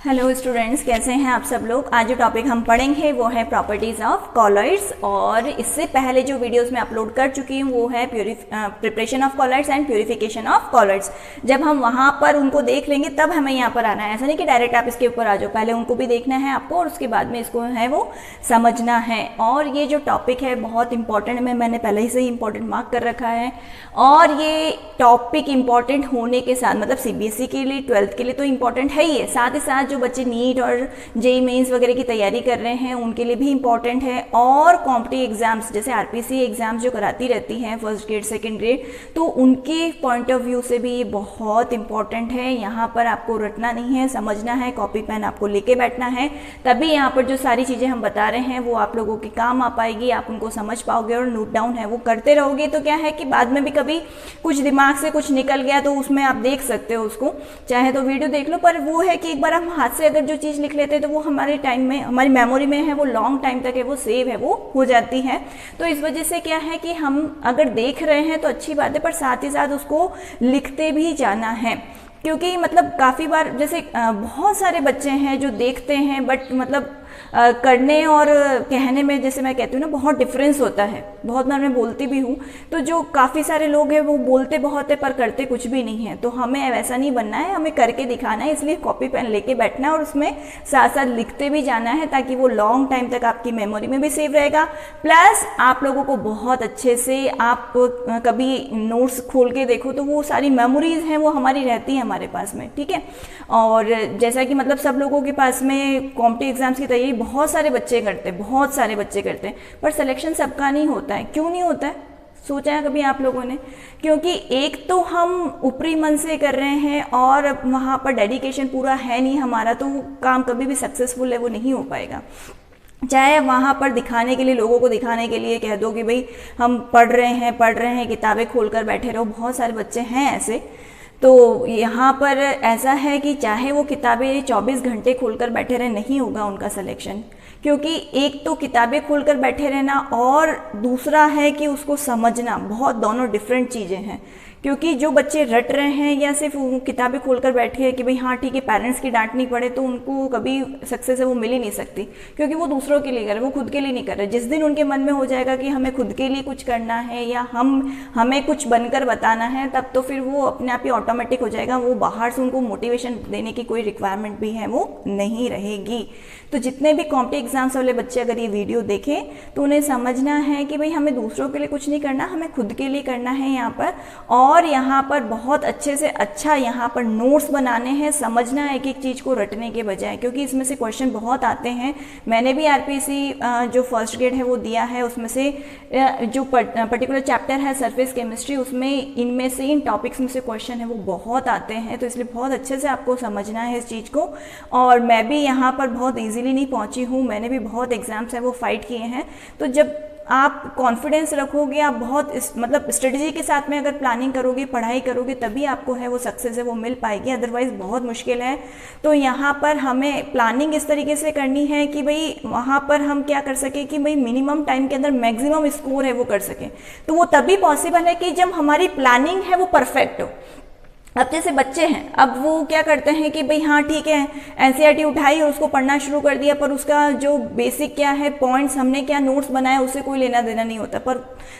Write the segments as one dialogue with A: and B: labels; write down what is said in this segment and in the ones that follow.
A: Hello students, कैसे हैं आप सब लोग। आज जो टॉपिक हम पढ़ेंगे वो है प्रॉपर्टीज़ ऑफ कॉलॉइड्स। और इससे पहले जो वीडियोस मैं अपलोड कर चुकी हूँ वो है preparation of colloids and purification of colloids. जब हम वहाँ पर उनको देख लेंगे तब हमें यहाँ पर आना है। ऐसा नहीं कि डायरेक्ट आप इसके ऊपर आ जाओ, पहले उनको भी देखना है आपको और उसके बाद में इसको है वो समझना है। और ये जो टॉपिक है बहुत इंपॉर्टेंट है, मैंने पहले से ही इंपॉर्टेंट मार्क कर रखा है। और ये टॉपिक इंपॉर्टेंट होने के साथ मतलब सीबीएसई के लिए 12th के लिए तो इंपॉर्टेंट है ही है, साथ ही साथ जो बच्चे नीट और जेईई मेंस वगैरह की तैयारी कर रहे हैं उनके लिए भी इंपॉर्टेंट है। और कॉम्पिटिटिव एग्जाम्स जैसे आरपीसी एग्जाम्स जो कराती रहती हैं फर्स्ट ग्रेड सेकंड ग्रेड, तो उनके पॉइंट ऑफ व्यू से भी ये बहुत इंपॉर्टेंट है। यहाँ पर आपको रटना नहीं है, समझना है, कॉपी पेन आपको लेके बैठना है, तभी यहाँ पर जो सारी चीज़ें हम बता रहे हैं वो आप लोगों के काम आ पाएगी, आप उनको समझ पाओगे और नोट डाउन है वो करते रहोगे। तो क्या है कि बाद में भी कभी कुछ दिमाग से कुछ निकल गया तो उसमें आप देख सकते हो उसको, चाहे तो वीडियो देख लो। पर वो है कि एक बार हम हाथ से अगर जो चीज़ लिख लेते हैं तो वो हमारे टाइम में हमारी मेमोरी में है, वो लॉन्ग टाइम तक है वो सेव है वो हो जाती है। तो इस वजह से क्या है कि हम अगर देख रहे हैं तो अच्छी बात है, पर साथ ही साथ उसको लिखते भी जाना है। क्योंकि मतलब काफ़ी बार जैसे बहुत सारे बच्चे हैं जो देखते हैं बट मतलब करने और कहने में, जैसे मैं कहती हूँ ना, बहुत डिफरेंस होता है। बहुत बार मैं बोलती भी हूँ तो जो काफ़ी सारे लोग हैं वो बोलते बहुत है पर करते कुछ भी नहीं है। तो हमें वैसा नहीं बनना है, हमें करके दिखाना है। इसलिए कॉपी पेन लेके बैठना है और उसमें साथ साथ लिखते भी जाना है ताकि वो लॉन्ग टाइम तक आपकी मेमोरी में भी सेव रहेगा। प्लस आप लोगों को बहुत अच्छे से, आप कभी नोट्स खोल के देखो तो वो सारी मेमोरीज हैं वो हमारी रहती है हमारे पास में, ठीक है। और जैसा कि मतलब सब लोगों के पास में कॉम्पिटिटिव एग्जाम्स की तैयारी बहुत सारे बच्चे करते हैं, बहुत सारे बच्चे करते हैं, पर सिलेक्शन सबका नहीं होता है। क्यों नहीं होता है, सोचा है कभी आप लोगों ने? क्योंकि एक तो हम ऊपरी मन से कर रहे हैं और वहाँ पर डेडिकेशन पूरा है नहीं हमारा, तो वो काम कभी भी सक्सेसफुल है वो नहीं हो पाएगा। चाहे वहाँ पर दिखाने के लिए, लोगों को दिखाने के लिए कह दो कि भाई हम पढ़ रहे हैं किताबें खोलकर बैठे रहो, बहुत सारे बच्चे हैं ऐसे। तो यहाँ पर ऐसा है कि चाहे वो किताबें 24 घंटे खोलकर बैठे रहे, नहीं होगा उनका सिलेक्शन। क्योंकि एक तो किताबें खोलकर बैठे रहना और दूसरा है कि उसको समझना, बहुत दोनों डिफरेंट चीज़ें हैं। क्योंकि जो बच्चे रट रहे हैं या सिर्फ किताबें खोलकर बैठे हैं कि भाई हाँ ठीक है पेरेंट्स की डांट नहीं पड़े, तो उनको कभी सक्सेस है वो मिल ही नहीं सकती। क्योंकि वो दूसरों के लिए कर रहे, वो खुद के लिए नहीं कर रहे। जिस दिन उनके मन में हो जाएगा कि हमें खुद के लिए कुछ करना है या हमें कुछ बनकर बताना है, तब तो फिर वो अपने आप ही ऑटोमेटिक हो जाएगा। वो बाहर से उनको मोटिवेशन देने की कोई रिक्वायरमेंट भी है वो नहीं रहेगी। तो जितने भी कॉम्पिटिटिव एग्जाम्स वाले बच्चे अगर ये वीडियो देखें तो उन्हें समझना है कि भाई हमें दूसरों के लिए कुछ नहीं करना, हमें खुद के लिए करना है यहाँ पर। और यहाँ पर बहुत अच्छे से अच्छा यहाँ पर नोट्स बनाने हैं, समझना है एक एक चीज़ को रटने के बजाय, क्योंकि इसमें से क्वेश्चन बहुत आते हैं। मैंने भी आरपीसी जो फर्स्ट ग्रेड है वो दिया है, उसमें से जो पर्टिकुलर चैप्टर है सरफेस केमिस्ट्री, उसमें इनमें से इन टॉपिक्स में से क्वेश्चन है वो बहुत आते हैं। तो इसलिए बहुत अच्छे से आपको समझना है इस चीज़ को। और मैं भी यहाँ पर बहुत ईजिली नहीं पहुँची हूँ, मैंने भी बहुत एग्जाम्स हैं वो फाइट किए हैं। तो जब आप कॉन्फिडेंस रखोगे, आप बहुत मतलब स्ट्रेटजी के साथ में अगर प्लानिंग करोगे, पढ़ाई करोगे, तभी आपको है वो सक्सेस है वो मिल पाएगी, अदरवाइज बहुत मुश्किल है। तो यहाँ पर हमें प्लानिंग इस तरीके से करनी है कि भाई वहाँ पर हम क्या कर सकें कि भाई मिनिमम टाइम के अंदर मैक्सिमम स्कोर है वो कर सकें। तो वो तभी पॉसिबल है कि जब हमारी प्लानिंग है वो परफेक्ट हो। अब जैसे बच्चे हैं, अब वो क्या करते हैं कि भाई हाँ ठीक है एनसीईआरटी उठाई और उसको पढ़ना शुरू कर दिया, पर उसका जो बेसिक क्या है, पॉइंट्स हमने क्या नोट्स बनाए, उससे कोई लेना देना नहीं होता। पर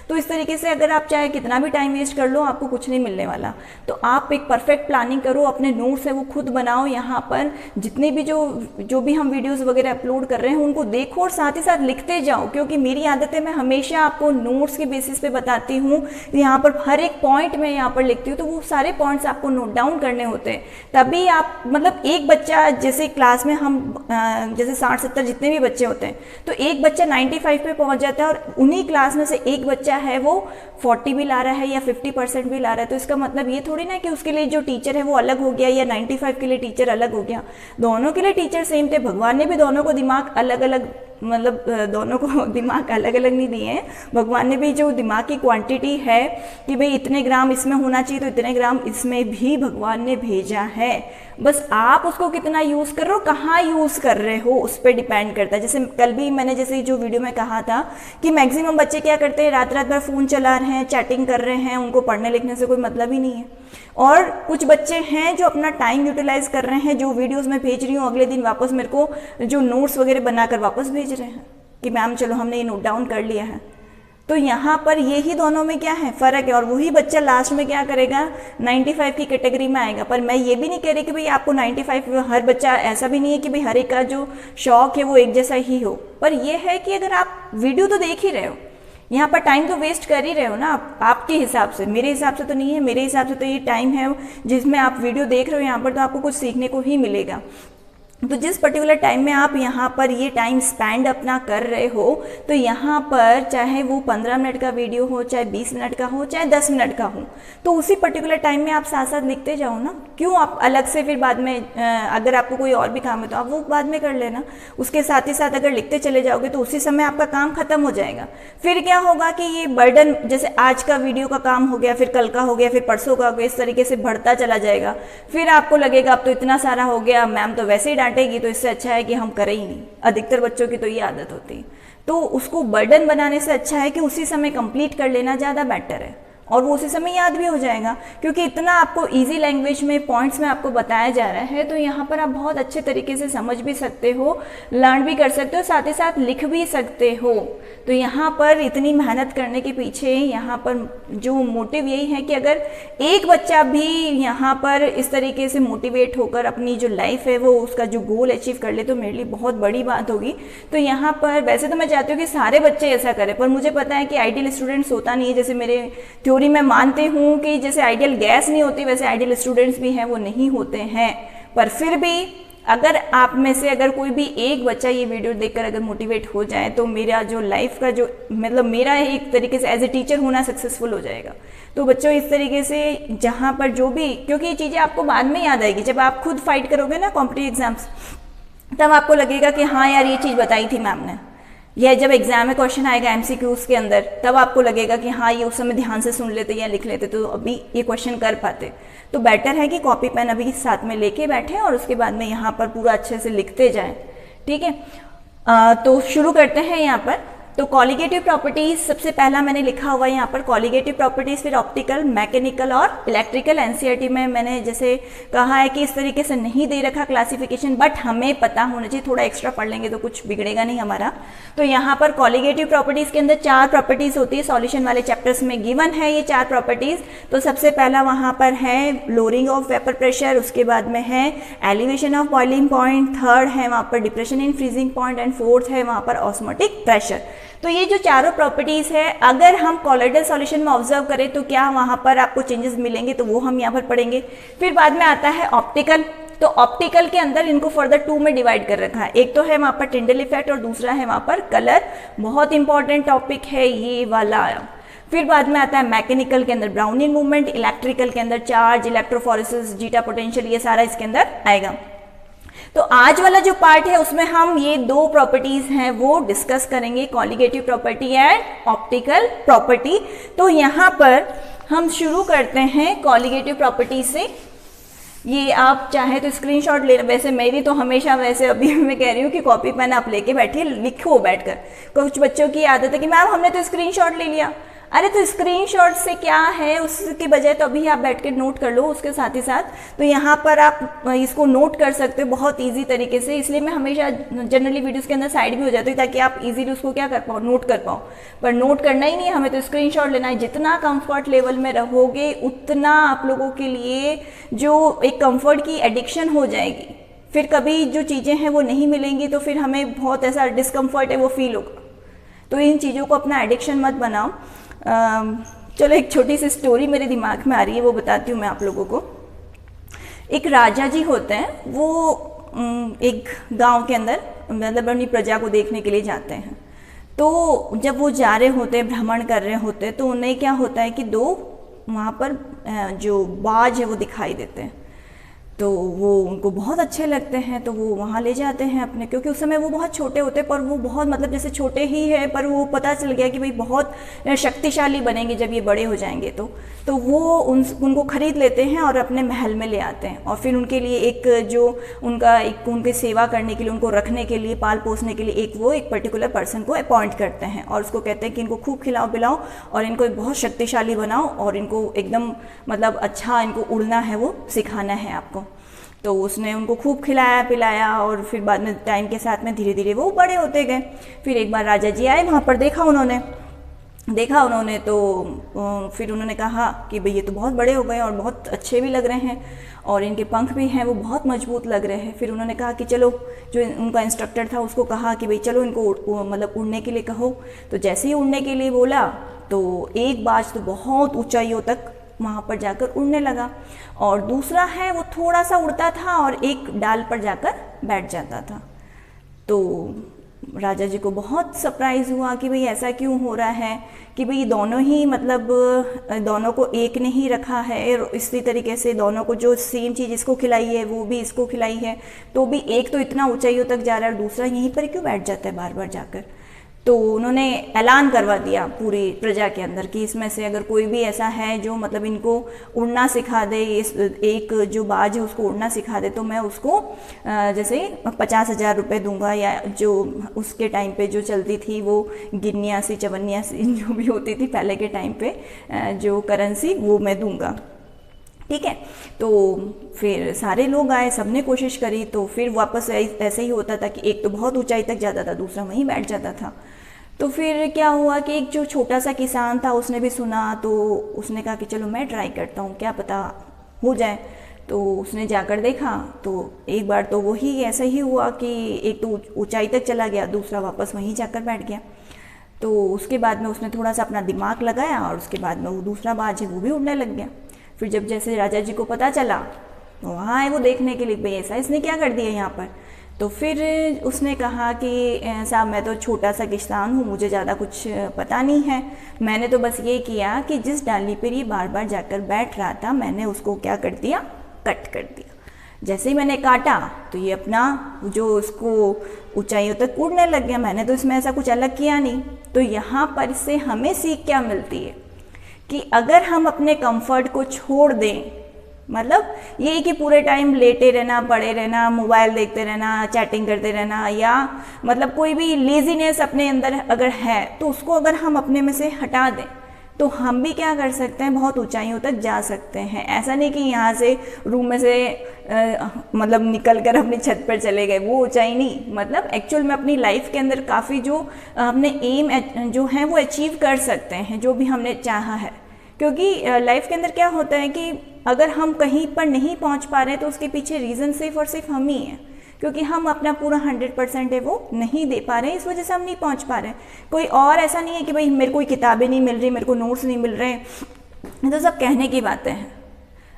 A: तो इस तरीके से अगर आप चाहे कितना भी टाइम वेस्ट कर लो, आपको कुछ नहीं मिलने वाला। तो आप एक परफेक्ट प्लानिंग करो, अपने नोट्स है वो खुद बनाओ। यहाँ पर जितने भी जो भी हम वीडियोज़ वगैरह अपलोड कर रहे हैं उनको देखो और साथ ही साथ लिखते जाओ। क्योंकि मेरी आदत है, मैं हमेशा आपको नोट्स के बेसिस पे बताती हूँ। यहाँ पर हर एक पॉइंट मैं यहाँ पर लिखती हूँ, तो वो सारे पॉइंट्स आपको नोट डाउन करने होते हैं। तभी आप मतलब एक बच्चा, जैसे क्लास में हम जैसे 60-70 जितने भी बच्चे होते हैं, तो एक बच्चा 95 पे पहुंच जाता है और उन्हीं क्लास में से एक बच्चा है वो 40 भी ला रहा है या 50% भी ला रहा है। तो इसका मतलब ये थोड़ी ना कि उसके लिए जो टीचर है वो अलग हो गया या 95 के लिए टीचर अलग हो गया। दोनों के लिए टीचर सेम थे। भगवान ने भी दोनों को दिमाग अलग अलग, मतलब दोनों को दिमाग अलग अलग नहीं दिए हैं। भगवान ने भी जो दिमाग की क्वांटिटी है कि भाई इतने ग्राम इसमें होना चाहिए, तो इतने ग्राम इसमें भी भगवान ने भेजा है। बस आप उसको कितना यूज़ कर रहे हो, कहाँ यूज़ कर रहे हो, उस पर डिपेंड करता है। जैसे कल भी मैंने जैसे जो वीडियो में कहा था कि मैक्सिमम बच्चे क्या करते हैं, रात रात भर फ़ोन चला रहे हैं, चैटिंग कर रहे हैं, उनको पढ़ने लिखने से कोई मतलब ही नहीं है। और कुछ बच्चे हैं जो अपना टाइम यूटिलाइज कर रहे हैं, जो वीडियोज़ मैं भेज रही हूँ अगले दिन वापस मेरे को जो नोट्स वगैरह बनाकर वापस भेज रहे हैं कि मैम चलो हमने ये नोट डाउन कर लिया है। तो यहाँ पर यही दोनों में क्या है, फ़र्क है। और वही बच्चा लास्ट में क्या करेगा, 95 की कैटेगरी में आएगा। पर मैं ये भी नहीं कह रही कि भाई आपको 95, हर बच्चा ऐसा भी नहीं है कि भाई हर एक का जो शौक है वो एक जैसा ही हो। पर यह है कि अगर आप वीडियो तो देख ही रहे हो, यहाँ पर टाइम तो वेस्ट कर ही रहे हो ना आपके हिसाब से। मेरे हिसाब से तो नहीं है, मेरे हिसाब से तो ये टाइम है जिसमें आप वीडियो देख रहे हो, यहाँ पर तो आपको कुछ सीखने को ही मिलेगा। तो जिस पर्टिकुलर टाइम में आप यहाँ पर ये टाइम स्पेंड अपना कर रहे हो, तो यहाँ पर चाहे वो 15 मिनट का वीडियो हो, चाहे 20 मिनट का हो, चाहे 10 मिनट का हो, तो उसी पर्टिकुलर टाइम में आप साथ साथ लिखते जाओ ना। क्यों आप अलग से फिर बाद में अगर आपको कोई और भी काम है तो आप वो बाद में कर लेना। उसके साथ ही साथ अगर लिखते चले जाओगे तो उसी समय आपका काम खत्म हो जाएगा। फिर क्या होगा कि ये बर्डन, जैसे आज का वीडियो का काम हो गया, फिर कल का हो गया, फिर परसों का हो गया, इस तरीके से बढ़ता चला जाएगा। फिर आपको लगेगा अब तो इतना सारा हो गया, मैम तो वैसे ही डांटेगी, तो इससे अच्छा है कि हम करें ही नहीं। अधिकतर बच्चों की तो ये आदत होती है। तो उसको बर्डन बनाने से अच्छा है कि उसी समय कंप्लीट कर लेना ज़्यादा बेटर है, और वो उसी समय याद भी हो जाएगा। क्योंकि इतना आपको इजी लैंग्वेज में, पॉइंट्स में आपको बताया जा रहा है, तो यहाँ पर आप बहुत अच्छे तरीके से समझ भी सकते हो, लर्न भी कर सकते हो, साथ ही साथ लिख भी सकते हो। तो यहाँ पर इतनी मेहनत करने के पीछे यहाँ पर जो मोटिव यही है कि अगर एक बच्चा भी यहाँ पर इस तरीके से मोटिवेट होकर अपनी जो लाइफ है वो उसका जो गोल अचीव कर ले, तो मेरे लिए बहुत बड़ी बात होगी। तो यहाँ पर वैसे तो मैं चाहती हूँ कि सारे बच्चे ऐसा करें, पर मुझे पता है कि आइडियल स्टूडेंट्स होता नहीं है। जैसे मेरे थ्योरी में मानती हूँ कि जैसे आइडियल गैस नहीं होती, वैसे आइडियल स्टूडेंट्स भी हैं वो नहीं होते हैं। पर फिर भी अगर आप में से अगर कोई भी एक बच्चा ये वीडियो देखकर अगर मोटिवेट हो जाए, तो मेरा जो लाइफ का जो मतलब मेरा एक तरीके से एज ए टीचर होना सक्सेसफुल हो जाएगा। तो बच्चों इस तरीके से जहाँ पर जो भी, क्योंकि ये चीज़ें आपको बाद में याद आएगी जब आप खुद फाइट करोगे ना कॉम्पिटिटिव एग्जाम्स, तब आपको लगेगा कि हाँ यार ये चीज़ बताई थी मैम ने। यह जब एग्जाम में क्वेश्चन आएगा एमसीक्यूज के अंदर, तब आपको लगेगा कि हाँ ये उस समय ध्यान से सुन लेते या लिख लेते तो अभी ये क्वेश्चन कर पाते। तो बेटर है कि कॉपी पेन अभी साथ में लेके बैठे और उसके बाद में यहाँ पर पूरा अच्छे से लिखते जाएं। ठीक है, तो शुरू करते हैं यहाँ पर। तो कॉलिगेटिव प्रॉपर्टीज सबसे पहला मैंने लिखा हुआ है यहाँ पर कॉलिगेटिव प्रॉपर्टीज, फिर ऑप्टिकल, मैकेनिकल और इलेक्ट्रिकल। एनसीईआरटी में मैंने जैसे कहा है कि इस तरीके से नहीं दे रखा क्लासिफिकेशन, बट हमें पता होना चाहिए, थोड़ा एक्स्ट्रा पढ़ लेंगे तो कुछ बिगड़ेगा नहीं हमारा। तो यहाँ पर कॉलिगेटिव प्रॉपर्टीज के अंदर 4 प्रॉपर्टीज होती है, सॉल्यूशन वाले चैप्टर्स में गिवन है ये 4 प्रॉपर्टीज। तो सबसे पहला वहाँ पर है लोअरिंग ऑफ वेपर प्रेशर, उसके बाद में है elevation of boiling point, third है वहाँ पर depression in freezing point, and fourth है वहाँ पर ऑस्मोटिक प्रेशर। तो ये जो चारों प्रॉपर्टीज है, अगर हम कॉलोइडल सॉल्यूशन में ऑब्जर्व करें तो क्या वहाँ पर आपको चेंजेस मिलेंगे, तो वो हम यहाँ पर पढ़ेंगे। फिर बाद में आता है ऑप्टिकल। तो ऑप्टिकल के अंदर इनको फर्दर 2 में डिवाइड कर रखा है। एक तो है वहाँ पर टिंडल इफेक्ट और दूसरा है वहाँ पर कलर। बहुत इंपॉर्टेंट टॉपिक है ये वाला। फिर बाद में आता है मैकेनिकल के अंदर ब्राउनिंग मूवमेंट, इलेक्ट्रिकल के अंदर चार्ज, इलेक्ट्रोफोरेसिस, जीटा पोटेंशियल, ये सारा इसके अंदर आएगा। तो आज वाला जो पार्ट है उसमें हम ये 2 प्रॉपर्टीज हैं वो डिस्कस करेंगे, colligative property and optical property. तो यहाँ पर हम शुरू करते हैं कॉलिगेटिव प्रॉपर्टी से। ये आप चाहे तो स्क्रीनशॉट ले, वैसे मेरी तो हमेशा वैसे अभी मैं कह रही हूँ कि कॉपी पेन आप लेके बैठिए, लिखो बैठकर। कुछ बच्चों की आदत है कि मैम हमने तो स्क्रीनशॉट ले लिया। अरे तो स्क्रीनशॉट से क्या है, उसके बजाय तो अभी आप बैठ के नोट कर लो उसके साथ ही साथ। तो यहाँ पर आप इसको नोट कर सकते हो बहुत इजी तरीके से। इसलिए मैं हमेशा जनरली वीडियोस के अंदर साइड भी हो जाती है ताकि आप इजीली उसको क्या कर पाओ, नोट कर पाओ। पर नोट करना ही नहीं है हमें, तो स्क्रीनशॉट लेना है। जितना कंफर्ट लेवल में रहोगे उतना आप लोगों के लिए जो एक कंफर्ट की एडिक्शन हो जाएगी। फिर कभी जो चीज़ें हैं वो नहीं मिलेंगी तो फिर हमें बहुत ऐसा डिस्कम्फर्ट है वो फील होगा। तो इन चीज़ों को अपना एडिक्शन मत बनाओ। चलो एक छोटी सी स्टोरी मेरे दिमाग में आ रही है, वो बताती हूँ मैं आप लोगों को। एक राजा जी होते हैं, वो एक गांव के अंदर मतलब अपनी प्रजा को देखने के लिए जाते हैं। तो जब वो जा रहे होते हैं, भ्रमण कर रहे होते हैं, तो उन्हें क्या होता है कि 2 वहाँ पर जो बाज है वो दिखाई देते हैं। तो वो उनको बहुत अच्छे लगते हैं, तो वो वहाँ ले जाते हैं अपने, क्योंकि उस समय वो बहुत छोटे होते, पर वो बहुत मतलब जैसे छोटे ही है, पर वो पता चल गया कि भाई बहुत शक्तिशाली बनेंगे जब ये बड़े हो जाएंगे। तो वो उनको खरीद लेते हैं और अपने महल में ले आते हैं, और फिर उनके लिए एक जो उनकी सेवा करने के लिए, उनको रखने के लिए, पाल पोसने के लिए एक पर्टिकुलर पर्सन को अपॉइंट करते हैं, और उसको कहते हैं कि इनको खूब खिलाओ पिलाओ और इनको एक बहुत शक्तिशाली बनाओ, और इनको एकदम मतलब अच्छा इनको उड़ना है वो सिखाना है आपको। तो उसने उनको खूब खिलाया पिलाया, और फिर बाद में टाइम के साथ में धीरे धीरे वो बड़े होते गए। फिर एक बार राजा जी आए वहाँ पर, देखा उन्होंने तो फिर उन्होंने कहा कि भाई ये तो बहुत बड़े हो गए और बहुत अच्छे भी लग रहे हैं, और इनके पंख भी हैं वो बहुत मजबूत लग रहे हैं। फिर उन्होंने कहा कि चलो, जो उनका इंस्ट्रक्टर था उसको कहा कि भाई चलो इनको मतलब उड़ने के लिए कहो। तो जैसे ही उड़ने के लिए बोला, तो एक बाज तो बहुत ऊंचाइयों तक वहाँ पर जाकर उड़ने लगा, और दूसरा है वो थोड़ा सा उड़ता था और एक डाल पर जाकर बैठ जाता था। तो राजा जी को बहुत सरप्राइज़ हुआ कि भाई ऐसा क्यों हो रहा है, कि भाई दोनों ही मतलब दोनों को एक ने ही रखा है, और इसी तरीके से दोनों को जो सेम चीज़ इसको खिलाई है वो भी इसको खिलाई है, तो भी एक तो इतना ऊंचाइयों तक जा रहा है और दूसरा यहीं पर क्यों बैठ जाता है बार बार जाकर। तो उन्होंने ऐलान करवा दिया पूरी प्रजा के अंदर कि इसमें से अगर कोई भी ऐसा है जो मतलब इनको उड़ना सिखा दे, एक जो बाज है उसको उड़ना सिखा दे, तो मैं उसको जैसे 50,000 रुपये दूंगा, या जो उसके टाइम पे जो चलती थी वो गिन्नियाँ सी चवन्नियाँ सी जो भी होती थी पहले के टाइम पे जो करेंसी, वो मैं दूंगा। ठीक है। तो फिर सारे लोग आए, सबने कोशिश करी, तो फिर वापस ऐसे ही होता था कि एक तो बहुत ऊंचाई तक जाता था, दूसरा वहीं बैठ जाता था। तो फिर क्या हुआ कि एक जो छोटा सा किसान था उसने भी सुना, तो उसने कहा कि चलो मैं ट्राई करता हूँ, क्या पता हो जाए। तो उसने जाकर देखा, तो एक बार तो वही ऐसा ही हुआ कि एक तो ऊंचाई तक चला गया, दूसरा वापस वहीं जाकर बैठ गया। तो उसके बाद में उसने थोड़ा सा अपना दिमाग लगाया, और उसके बाद में वो दूसरा बाज है वो भी उड़ने लग गया। फिर जब जैसे राजा जी को पता चला, तो वहाँ आए वो देखने के लिए, भाई ऐसा इसने क्या कर दिया यहाँ पर। तो फिर उसने कहा कि साहब मैं तो छोटा सा किसान हूँ, मुझे ज़्यादा कुछ पता नहीं है, मैंने तो बस ये किया कि जिस डाली पर ये बार बार जाकर बैठ रहा था, मैंने उसको क्या कर दिया, कट कर दिया। जैसे ही मैंने काटा तो ये अपना जो उसको ऊंचाइयों तक उड़ने लग गया, मैंने तो इसमें ऐसा कुछ अलग किया नहीं। तो यहाँ पर से हमें सीख क्या मिलती है कि अगर हम अपने कंफर्ट को छोड़ दें, मतलब ये कि पूरे टाइम लेटे रहना, पड़े रहना, मोबाइल देखते रहना, चैटिंग करते रहना, या मतलब कोई भी लेजीनेस अपने अंदर अगर है, तो उसको अगर हम अपने में से हटा दें, तो हम भी क्या कर सकते हैं, बहुत ऊंचाइयों तक जा सकते हैं। ऐसा नहीं कि यहाँ से रूम में से मतलब निकल कर अपनी छत पर चले गए, वो ऊंचाई नहीं, मतलब एक्चुअल में अपनी लाइफ के अंदर काफ़ी जो हमने एम जो है वो अचीव कर सकते हैं, जो भी हमने चाहा है। क्योंकि लाइफ के अंदर क्या होता है कि अगर हम कहीं पर नहीं पहुंच पा रहे हैं, तो उसके पीछे रीज़न सिर्फ और सिर्फ हम ही हैं, क्योंकि हम अपना पूरा 100% है वो नहीं दे पा रहे हैं, इस वजह से हम नहीं पहुंच पा रहे हैं। कोई और ऐसा नहीं है कि भाई मेरे को किताबें नहीं मिल रही, मेरे को नोट्स नहीं मिल रहे, तो सब कहने की बातें हैं।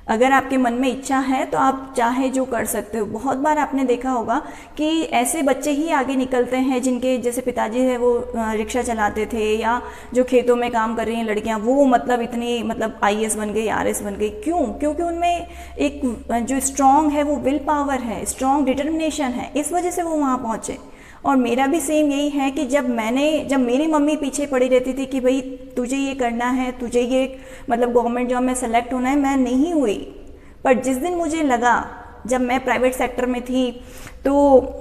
A: अगर आपके मन में इच्छा है तो आप चाहे जो कर सकते हो। बहुत बार आपने देखा होगा कि ऐसे बच्चे ही आगे निकलते हैं जिनके जैसे पिताजी है वो रिक्शा चलाते थे, या जो खेतों में काम कर रही हैं लड़कियां, वो मतलब इतनी मतलब IAS बन गई, RS बन गई। क्यों? क्योंकि उनमें एक जो स्ट्रॉन्ग है वो विल पावर है, स्ट्रॉन्ग डिटर्मिनेशन है, इस वजह से वो वहाँ पहुँचे। और मेरा भी सेम यही है कि जब मेरी मम्मी पीछे पड़ी रहती थी कि भाई तुझे ये करना है, तुझे ये मतलब गवर्नमेंट जॉब में सेलेक्ट होना है, मैं नहीं हुई। पर जिस दिन मुझे लगा, जब मैं प्राइवेट सेक्टर में थी, तो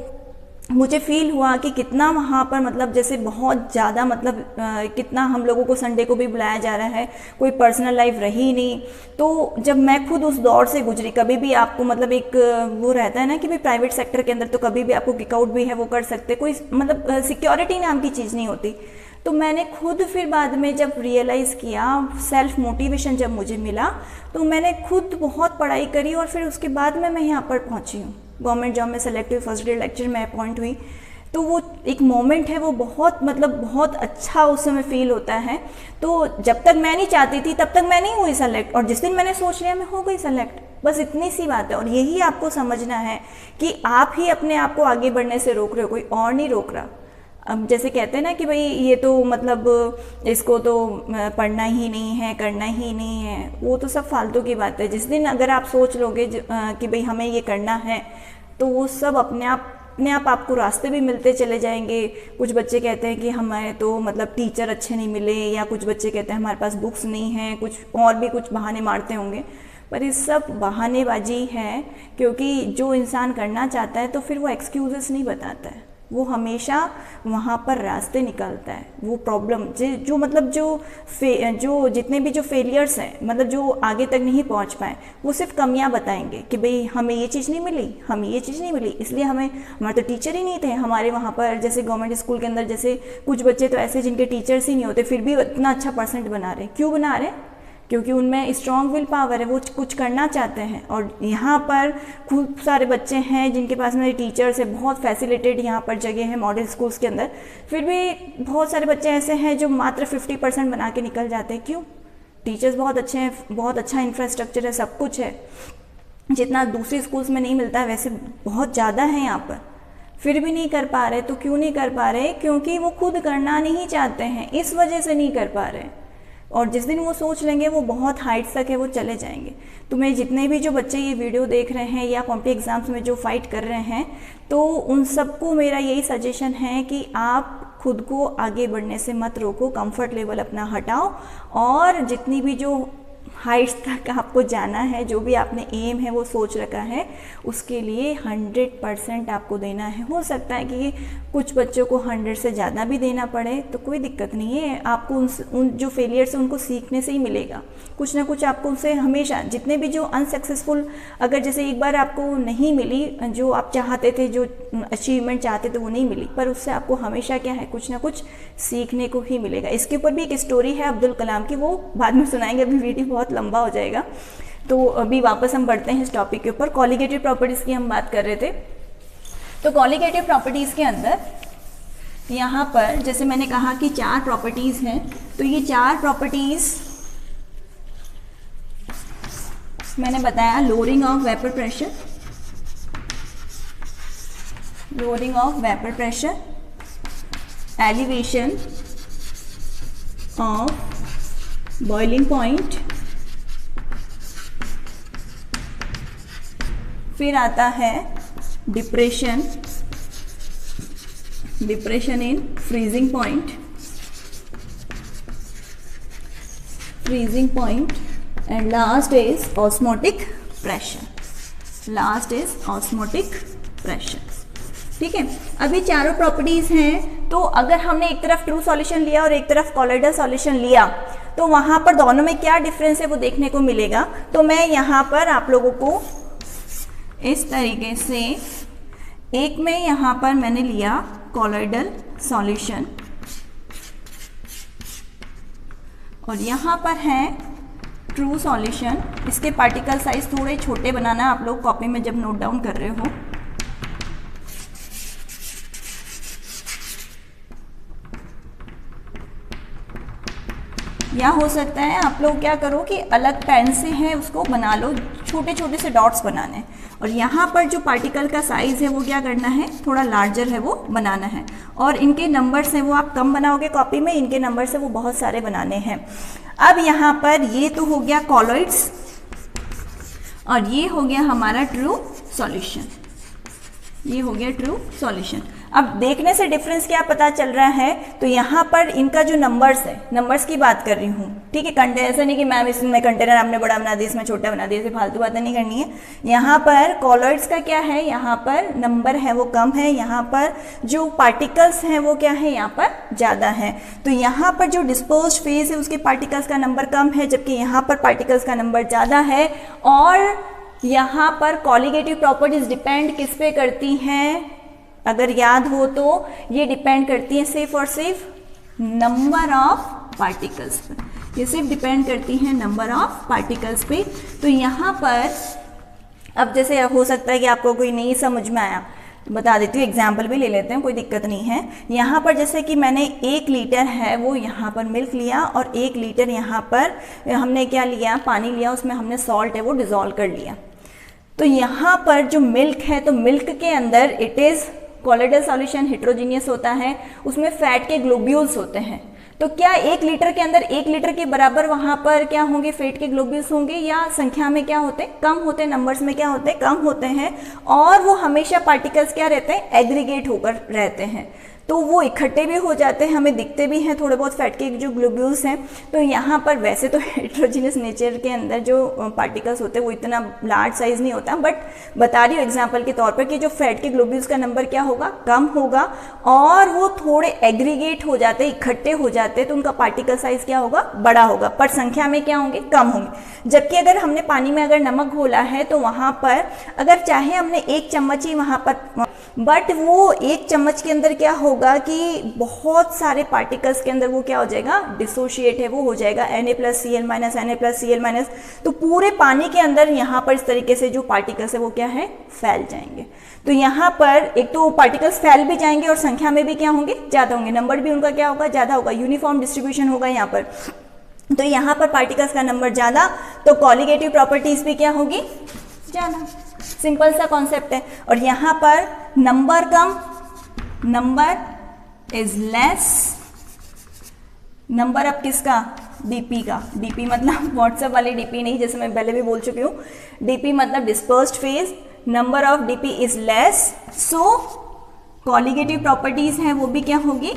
A: मुझे फील हुआ कि कितना वहाँ पर मतलब जैसे बहुत ज़्यादा मतलब कितना हम लोगों को संडे को भी बुलाया जा रहा है, कोई पर्सनल लाइफ रही नहीं। तो जब मैं खुद उस दौर से गुजरी, कभी भी आपको मतलब एक वो रहता है ना कि भाई प्राइवेट सेक्टर के अंदर तो कभी भी आपको किकआउट भी है वो कर सकते, कोई मतलब सिक्योरिटी नाम की चीज़ नहीं होती। तो मैंने खुद फिर बाद में जब रियलाइज़ किया, सेल्फ मोटिवेशन जब मुझे मिला, तो मैंने खुद बहुत पढ़ाई करी, और फिर उसके बाद में मैं यहाँ पर पहुँची हूँ, गवर्नमेंट जॉब में सेलेक्ट हुई, फर्स्ट डे लेक्चर में अपॉइंट हुई। तो वो एक मोमेंट है, वो बहुत मतलब बहुत अच्छा उस समय फील होता है। तो जब तक मैं नहीं चाहती थी तब तक मैं नहीं हुई सेलेक्ट, और जिस दिन मैंने सोच लिया मैं हो गई सेलेक्ट, बस इतनी सी बात है। और यही आपको समझना है कि आप ही अपने आप को आगे बढ़ने से रोक रहे हो, कोई और नहीं रोक रहा। अब जैसे कहते हैं ना कि भाई ये तो मतलब इसको तो पढ़ना ही नहीं है, करना ही नहीं है, वो तो सब फालतू की बात है। जिस दिन अगर आप सोच लोगे कि भाई हमें ये करना है, तो वो सब अपने आप आपको रास्ते भी मिलते चले जाएंगे। कुछ बच्चे कहते हैं कि हमें तो मतलब टीचर अच्छे नहीं मिले, या कुछ बच्चे कहते हैं हमारे पास बुक्स नहीं हैं, कुछ और भी कुछ बहाने मारते होंगे, पर ये सब बहानेबाजी है। क्योंकि जो इंसान करना चाहता है तो फिर वो एक्सक्यूजेस नहीं बताता है, वो हमेशा वहाँ पर रास्ते निकालता है। वो प्रॉब्लम जो मतलब जो जितने भी जो फेलियर्स हैं, मतलब जो आगे तक नहीं पहुँच पाए, वो सिर्फ कमियाँ बताएंगे कि भाई हमें ये चीज़ नहीं मिली, हमें ये चीज़ नहीं मिली, इसलिए हमारे तो टीचर ही नहीं थे हमारे वहाँ पर। जैसे गवर्नमेंट स्कूल के अंदर जैसे कुछ बच्चे तो ऐसे जिनके टीचर्स ही नहीं होते, फिर भी इतना अच्छा परसेंट बना रहे। क्यों बना रहे? क्योंकि उनमें स्ट्रॉन्ग विल पावर है, वो कुछ करना चाहते हैं। और यहाँ पर खूब सारे बच्चे हैं जिनके पास में टीचर्स है, बहुत फैसिलिटेड यहाँ पर जगह है मॉडल स्कूल्स के अंदर, फिर भी बहुत सारे बच्चे ऐसे हैं जो मात्र 50% बना के निकल जाते हैं। क्यों? टीचर्स बहुत अच्छे हैं, बहुत अच्छा इंफ्रास्ट्रक्चर है, सब कुछ है, जितना दूसरे स्कूल्स में नहीं मिलता है वैसे बहुत ज़्यादा है यहाँ पर, फिर भी नहीं कर पा रहे। तो क्यों नहीं कर पा रहे? क्योंकि वो खुद करना नहीं चाहते हैं, इस वजह से नहीं कर पा रहे। और जिस दिन वो सोच लेंगे वो बहुत हाइट्स तक है वो चले जाएंगे। तो मैं जितने भी जो बच्चे ये वीडियो देख रहे हैं या कॉम्पिटिटिव एग्जाम्स में जो फाइट कर रहे हैं, तो उन सबको मेरा यही सजेशन है कि आप खुद को आगे बढ़ने से मत रोको, कंफर्ट लेवल अपना हटाओ, और जितनी भी जो हाइट्स तक आपको जाना है, जो भी आपने एम है वो सोच रखा है, उसके लिए 100% आपको देना है। हो सकता है कि कुछ बच्चों को 100 से ज़्यादा भी देना पड़े, तो कोई दिक्कत नहीं है। आपको उन जो फेलियर्स हैं उनको सीखने से ही मिलेगा, कुछ ना कुछ आपको उनसे हमेशा। जितने भी जो अनसक्सेसफुल, अगर जैसे एक बार आपको नहीं मिली जो आप चाहते थे, जो अचीवमेंट चाहते थे वो नहीं मिली, पर उससे आपको हमेशा क्या है, कुछ ना कुछ सीखने को ही मिलेगा। इसके ऊपर भी एक स्टोरी है अब्दुल कलाम की, वो बाद में सुनाएंगे, अभी वीडियो बहुत लंबा हो जाएगा। तो अभी वापस हम बढ़ते हैं इस टॉपिक के ऊपर। कॉलिगेटिव प्रॉपर्टीज़ की हम बात कर रहे थे। तो कॉलिगेटिव प्रॉपर्टीज़ के अंदर यहाँ पर जैसे मैंने कहा कि 4 प्रॉपर्टीज़ हैं, तो ये 4 प्रॉपर्टीज़ मैंने बताया। Lowering of vapour pressure, lowering of vapour pressure, elevation of boiling point, फिर आता है depression in freezing point, and last is osmotic pressure. ठीक है, अभी चारों प्रॉपर्टीज हैं। तो अगर हमने एक तरफ ट्रू सॉल्यूशन लिया और एक तरफ कॉलोइडल सॉल्यूशन लिया, तो वहां पर दोनों में क्या डिफरेंस है वो देखने को मिलेगा। तो मैं यहाँ पर आप लोगों को इस तरीके से, एक में यहाँ पर मैंने लिया कॉलोइडल सॉल्यूशन, और यहाँ पर है ट्रू सॉल्यूशन। इसके पार्टिकल साइज थोड़े छोटे बनाना आप लोग कॉपी में जब नोट डाउन कर रहे हो। या हो सकता है आप लोग क्या करो कि अलग पेन से है उसको बना लो, छोटे छोटे से डॉट्स बनाने, और यहाँ पर जो पार्टिकल का साइज है वो क्या करना है, थोड़ा लार्जर है वो बनाना है। और इनके नंबर्स हैं वो आप कम बनाओगे कॉपी में, इनके नंबर से वो बहुत सारे बनाने हैं। अब यहाँ पर ये तो हो गया कॉलोइड्स, और ये हो गया हमारा ट्रू सॉल्यूशन, ये हो गया ट्रू सॉल्यूशन। अब देखने से डिफरेंस क्या पता चल रहा है, तो यहाँ पर इनका जो नंबर्स है, नंबर्स की बात कर रही हूँ। ठीक है, कंटेनर ऐसा नहीं कि मैम इसमें कंटेनर आपने बड़ा बना दिया, इसमें छोटा बना दिया, इसे फालतू बातें नहीं करनी है। यहाँ पर कॉलोइड्स का क्या है, यहाँ पर नंबर है वो कम है, यहाँ पर जो पार्टिकल्स हैं वो क्या है, यहाँ पर ज़्यादा है। तो यहाँ पर जो डिस्पोज्ड फेज है उसके पार्टिकल्स का नंबर कम है, जबकि यहाँ पर पार्टिकल्स का नंबर ज़्यादा है। और यहाँ पर कॉलिगेटिव प्रॉपर्टीज डिपेंड किस पे करती हैं, अगर याद हो तो ये डिपेंड करती है सिर्फ और सिर्फ नंबर ऑफ पार्टिकल्स पर, ये सिर्फ डिपेंड करती हैं नंबर ऑफ पार्टिकल्स पे। तो यहाँ पर अब जैसे हो सकता है कि आपको कोई नहीं समझ में आया, बता देती हूँ, एग्जाम्पल भी ले लेते हैं, कोई दिक्कत नहीं है। यहाँ पर जैसे कि मैंने 1 लीटर है वो यहाँ पर मिल्क लिया, और 1 लीटर यहाँ पर हमने क्या लिया, पानी लिया, उसमें हमने सॉल्ट है वो डिज़ोल्व कर लिया। तो यहाँ पर जो मिल्क है, तो मिल्क के अंदर it is colloidal solution heterogeneous होता है, उसमें फैट के ग्लोब्यूल्स होते हैं। तो क्या 1 लीटर के अंदर 1 लीटर के बराबर वहां पर क्या होंगे, फैट के ग्लोब्यूल्स होंगे, या संख्या में क्या होते हैं, कम होते हैं, नंबर्स में क्या होते हैं, कम होते हैं। और वो हमेशा पार्टिकल्स क्या रहते हैं, एग्रीगेट होकर रहते हैं, तो वो इकट्ठे भी हो जाते हैं, हमें दिखते भी हैं थोड़े बहुत फैट के जो ग्लोब्यूल्स हैं। तो यहाँ पर वैसे तो हेट्रोजीनियस नेचर के अंदर जो पार्टिकल्स होते हैं वो इतना लार्ज साइज नहीं होता, बट बता रही हूँ एग्जांपल के तौर पर कि जो फैट के ग्लोब्यूल्स का नंबर क्या होगा, कम होगा, और वो थोड़े एग्रीगेट हो जाते हैं, इकट्ठे हो जाते हैं, तो उनका पार्टिकल साइज क्या होगा, बड़ा होगा, पर संख्या में क्या होंगे, कम होंगे। जबकि अगर हमने पानी में अगर नमक घोला है तो वहाँ पर अगर चाहे हमने 1 चम्मच ही वहाँ पर, बट वो 1 चम्मच के अंदर क्या होगा कि बहुत सारे पार्टिकल्स के अंदर वो क्या हो जाएगा, डिसोशिएट है वो हो जाएगा, Na+Cl- Na+Cl-, तो पूरे पानी के अंदर यहाँ पर इस तरीके से जो पार्टिकल्स है वो क्या है, फैल जाएंगे। तो यहाँ पर एक तो पार्टिकल्स फैल भी जाएंगे और संख्या में भी क्या होंगे, ज़्यादा होंगे, नंबर भी उनका क्या होगा, ज़्यादा होगा, यूनिफॉर्म डिस्ट्रीब्यूशन होगा यहाँ पर। तो यहाँ पर पार्टिकल्स का नंबर ज़्यादा, तो कॉलिगेटिव प्रॉपर्टीज भी क्या होगी, ज़्यादा। सिंपल सा कॉन्सेप्ट है। और यहाँ पर number come, number is less, number अब किसका, डीपी का। डीपी मतलब व्हाट्सएप वाली डीपी नहीं, जैसे मैं पहले भी बोल चुकी हूँ, डीपी मतलब dispersed phase, number of DP is less, so colligative properties हैं वो भी क्या होगी,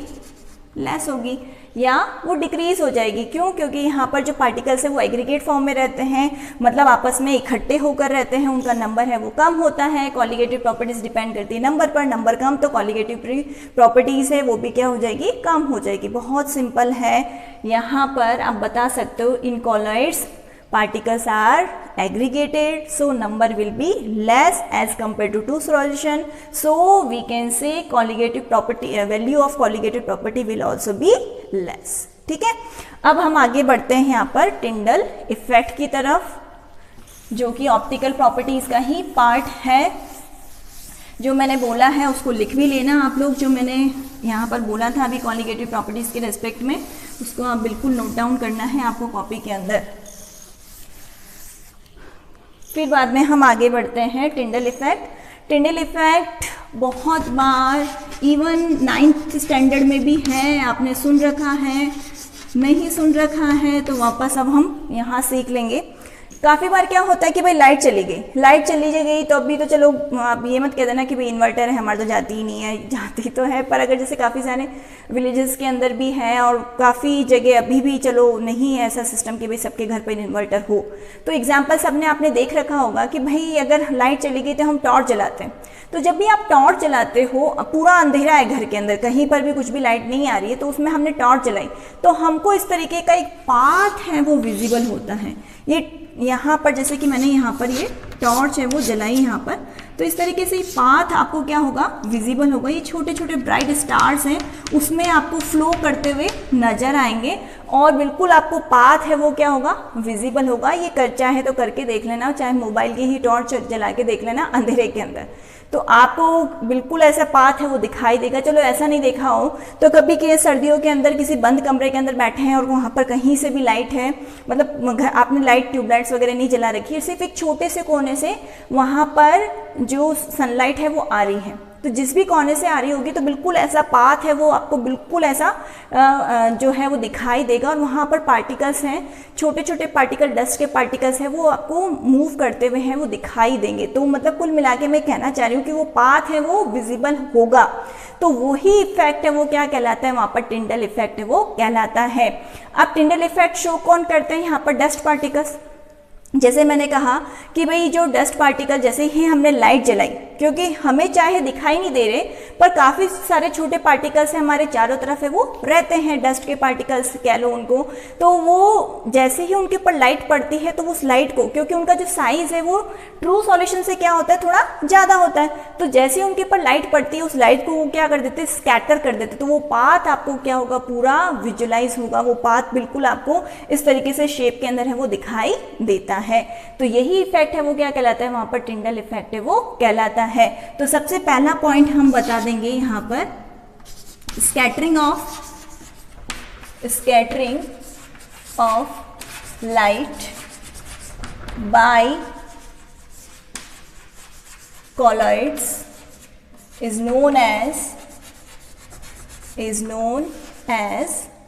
A: लेस होगी, या वो डिक्रीज हो जाएगी। क्यों, क्योंकि यहाँ पर जो पार्टिकल्स है वो एग्रीगेट फॉर्म में रहते हैं, मतलब आपस में इकट्ठे होकर रहते हैं, उनका नंबर है वो कम होता है। कॉलिगेटिव प्रॉपर्टीज डिपेंड करती है नंबर पर, नंबर कम तो कॉलिगेटिव प्रॉपर्टीज है वो भी क्या हो जाएगी, कम हो जाएगी। बहुत सिंपल है। यहाँ पर आप बता सकते हो इन colloids particles are aggregated, so number will be less as compared to two solution, so we can say colligative property value of colligative property will also be less। ठीक है, अब हम आगे बढ़ते हैं यहाँ पर टिंडल इफेक्ट की तरफ, जो कि ऑप्टिकल प्रॉपर्टीज का ही पार्ट है। जो मैंने बोला है उसको लिख भी लेना आप लोग, जो मैंने यहाँ पर बोला था अभी कॉलिगेटिव प्रॉपर्टीज के रेस्पेक्ट में, उसको आप बिल्कुल नोट डाउन करना है आपको कॉपी के अंदर। फिर बाद में हम आगे बढ़ते हैं टिंडल इफेक्ट। टिंडल इफेक्ट बहुत बार इवन 9th स्टैंडर्ड में भी है, आपने सुन रखा है, नहीं सुन रखा है तो वापस अब हम यहाँ सीख लेंगे। काफ़ी बार क्या होता है कि भाई लाइट चली गई तो अभी तो चलो आप ये मत कह देना कि भाई इन्वर्टर है हमारा तो जाती ही नहीं है, जाती तो है, पर अगर जैसे काफ़ी सारे विलेजेस के अंदर भी है और काफ़ी जगह अभी भी चलो नहीं है ऐसा सिस्टम कि भाई सबके घर पर इन्वर्टर हो, तो एग्जाम्पल सबने आपने देख रखा होगा कि भाई अगर लाइट चली गई तो हम टॉर्च जलाते हैं। तो जब भी आप टॉर्च जलाते हो, पूरा अंधेरा है घर के अंदर, कहीं पर भी कुछ भी लाइट नहीं आ रही है, तो उसमें हमने टॉर्च जलाई तो हमको इस तरीके का एक पाथ है वो विजिबल होता है। ये यहाँ पर जैसे कि मैंने यहाँ पर ये टॉर्च है वो जलाई यहाँ पर, तो इस तरीके से पाथ आपको क्या होगा, विजिबल होगा। ये छोटे छोटे ब्राइट स्टार्स हैं उसमें आपको फ्लो करते हुए नजर आएंगे और बिल्कुल आपको पाथ है वो क्या होगा, विजिबल होगा। ये चाहे तो करके देख लेना, चाहे मोबाइल की ही टॉर्च जला के देख लेना अंधेरे के अंदर, तो आपको बिल्कुल ऐसा पाथ है वो दिखाई देगा। चलो ऐसा नहीं देखा हो तो कभी के सर्दियों के अंदर किसी बंद कमरे के अंदर बैठे हैं और वहाँ पर कहीं से भी लाइट है, मतलब आपने लाइट ट्यूबलाइट्स वगैरह नहीं जला रखी है, सिर्फ एक छोटे से कोने से वहाँ पर जो सनलाइट है वो आ रही है, तो जिस भी कोने से आ रही होगी तो बिल्कुल ऐसा पाथ है वो आपको बिल्कुल ऐसा जो है वो दिखाई देगा। और वहाँ पर पार्टिकल्स हैं, छोटे छोटे पार्टिकल, डस्ट के पार्टिकल्स हैं, वो आपको मूव करते हुए हैं वो दिखाई देंगे। तो मतलब कुल मिला के मैं कहना चाह रही हूँ कि वो पाथ है वो विजिबल होगा, तो वही इफेक्ट है वो क्या कहलाता है, वहाँ पर टिंडल इफेक्ट है वो कहलाता है। अब टिंडल इफेक्ट शो कौन करते हैं, यहाँ पर डस्ट पार्टिकल्स। जैसे मैंने कहा कि भाई जो डस्ट पार्टिकल, जैसे ही हमने लाइट जलाई, क्योंकि हमें चाहे दिखाई नहीं दे रहे पर काफ़ी सारे छोटे पार्टिकल्स हैं हमारे चारों तरफ है वो रहते हैं, डस्ट के पार्टिकल्स कह लो उनको, तो वो जैसे ही उनके ऊपर लाइट पड़ती है तो उस लाइट को, क्योंकि उनका जो साइज है वो ट्रू सॉल्यूशन से क्या होता है, थोड़ा ज़्यादा होता है, तो जैसे ही उनके ऊपर लाइट पड़ती है उस लाइट को वो क्या कर देते हैं, स्कैटर कर देते, तो वो पाथ आपको क्या होगा, पूरा विजुलाइज होगा, वो पाथ बिल्कुल आपको इस तरीके से शेप के अंदर है वो दिखाई देता है। तो यही इफेक्ट है वो क्या कहलाता है, वहां पर टिंडल इफेक्ट है वो कहलाता है। तो सबसे पहला पॉइंट हम बता देंगे यहां पर, scattering of light by colloids is known as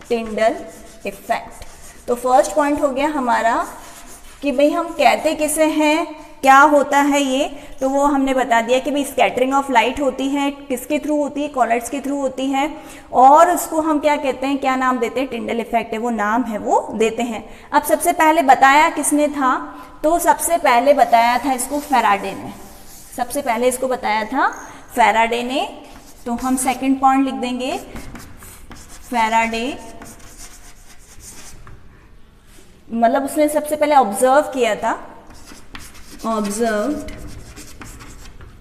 A: Tyndall effect. तो फर्स्ट पॉइंट हो गया हमारा कि भाई हम कहते किसे हैं, क्या होता है ये, तो वो हमने बता दिया कि भाई स्कैटरिंग ऑफ लाइट होती है, किसके थ्रू होती है, कॉलर्स के थ्रू होती है, और उसको हम क्या कहते हैं, क्या नाम देते हैं, टिंडल इफेक्ट है वो नाम है वो देते हैं। अब सबसे पहले बताया किसने था, तो सबसे पहले बताया था इसको फैराडे ने, सबसे पहले इसको बताया था फैराडे ने। तो हम सेकंड पॉइंट लिख देंगे, फैराडे मतलब उसने सबसे पहले ऑब्जर्व किया था, observed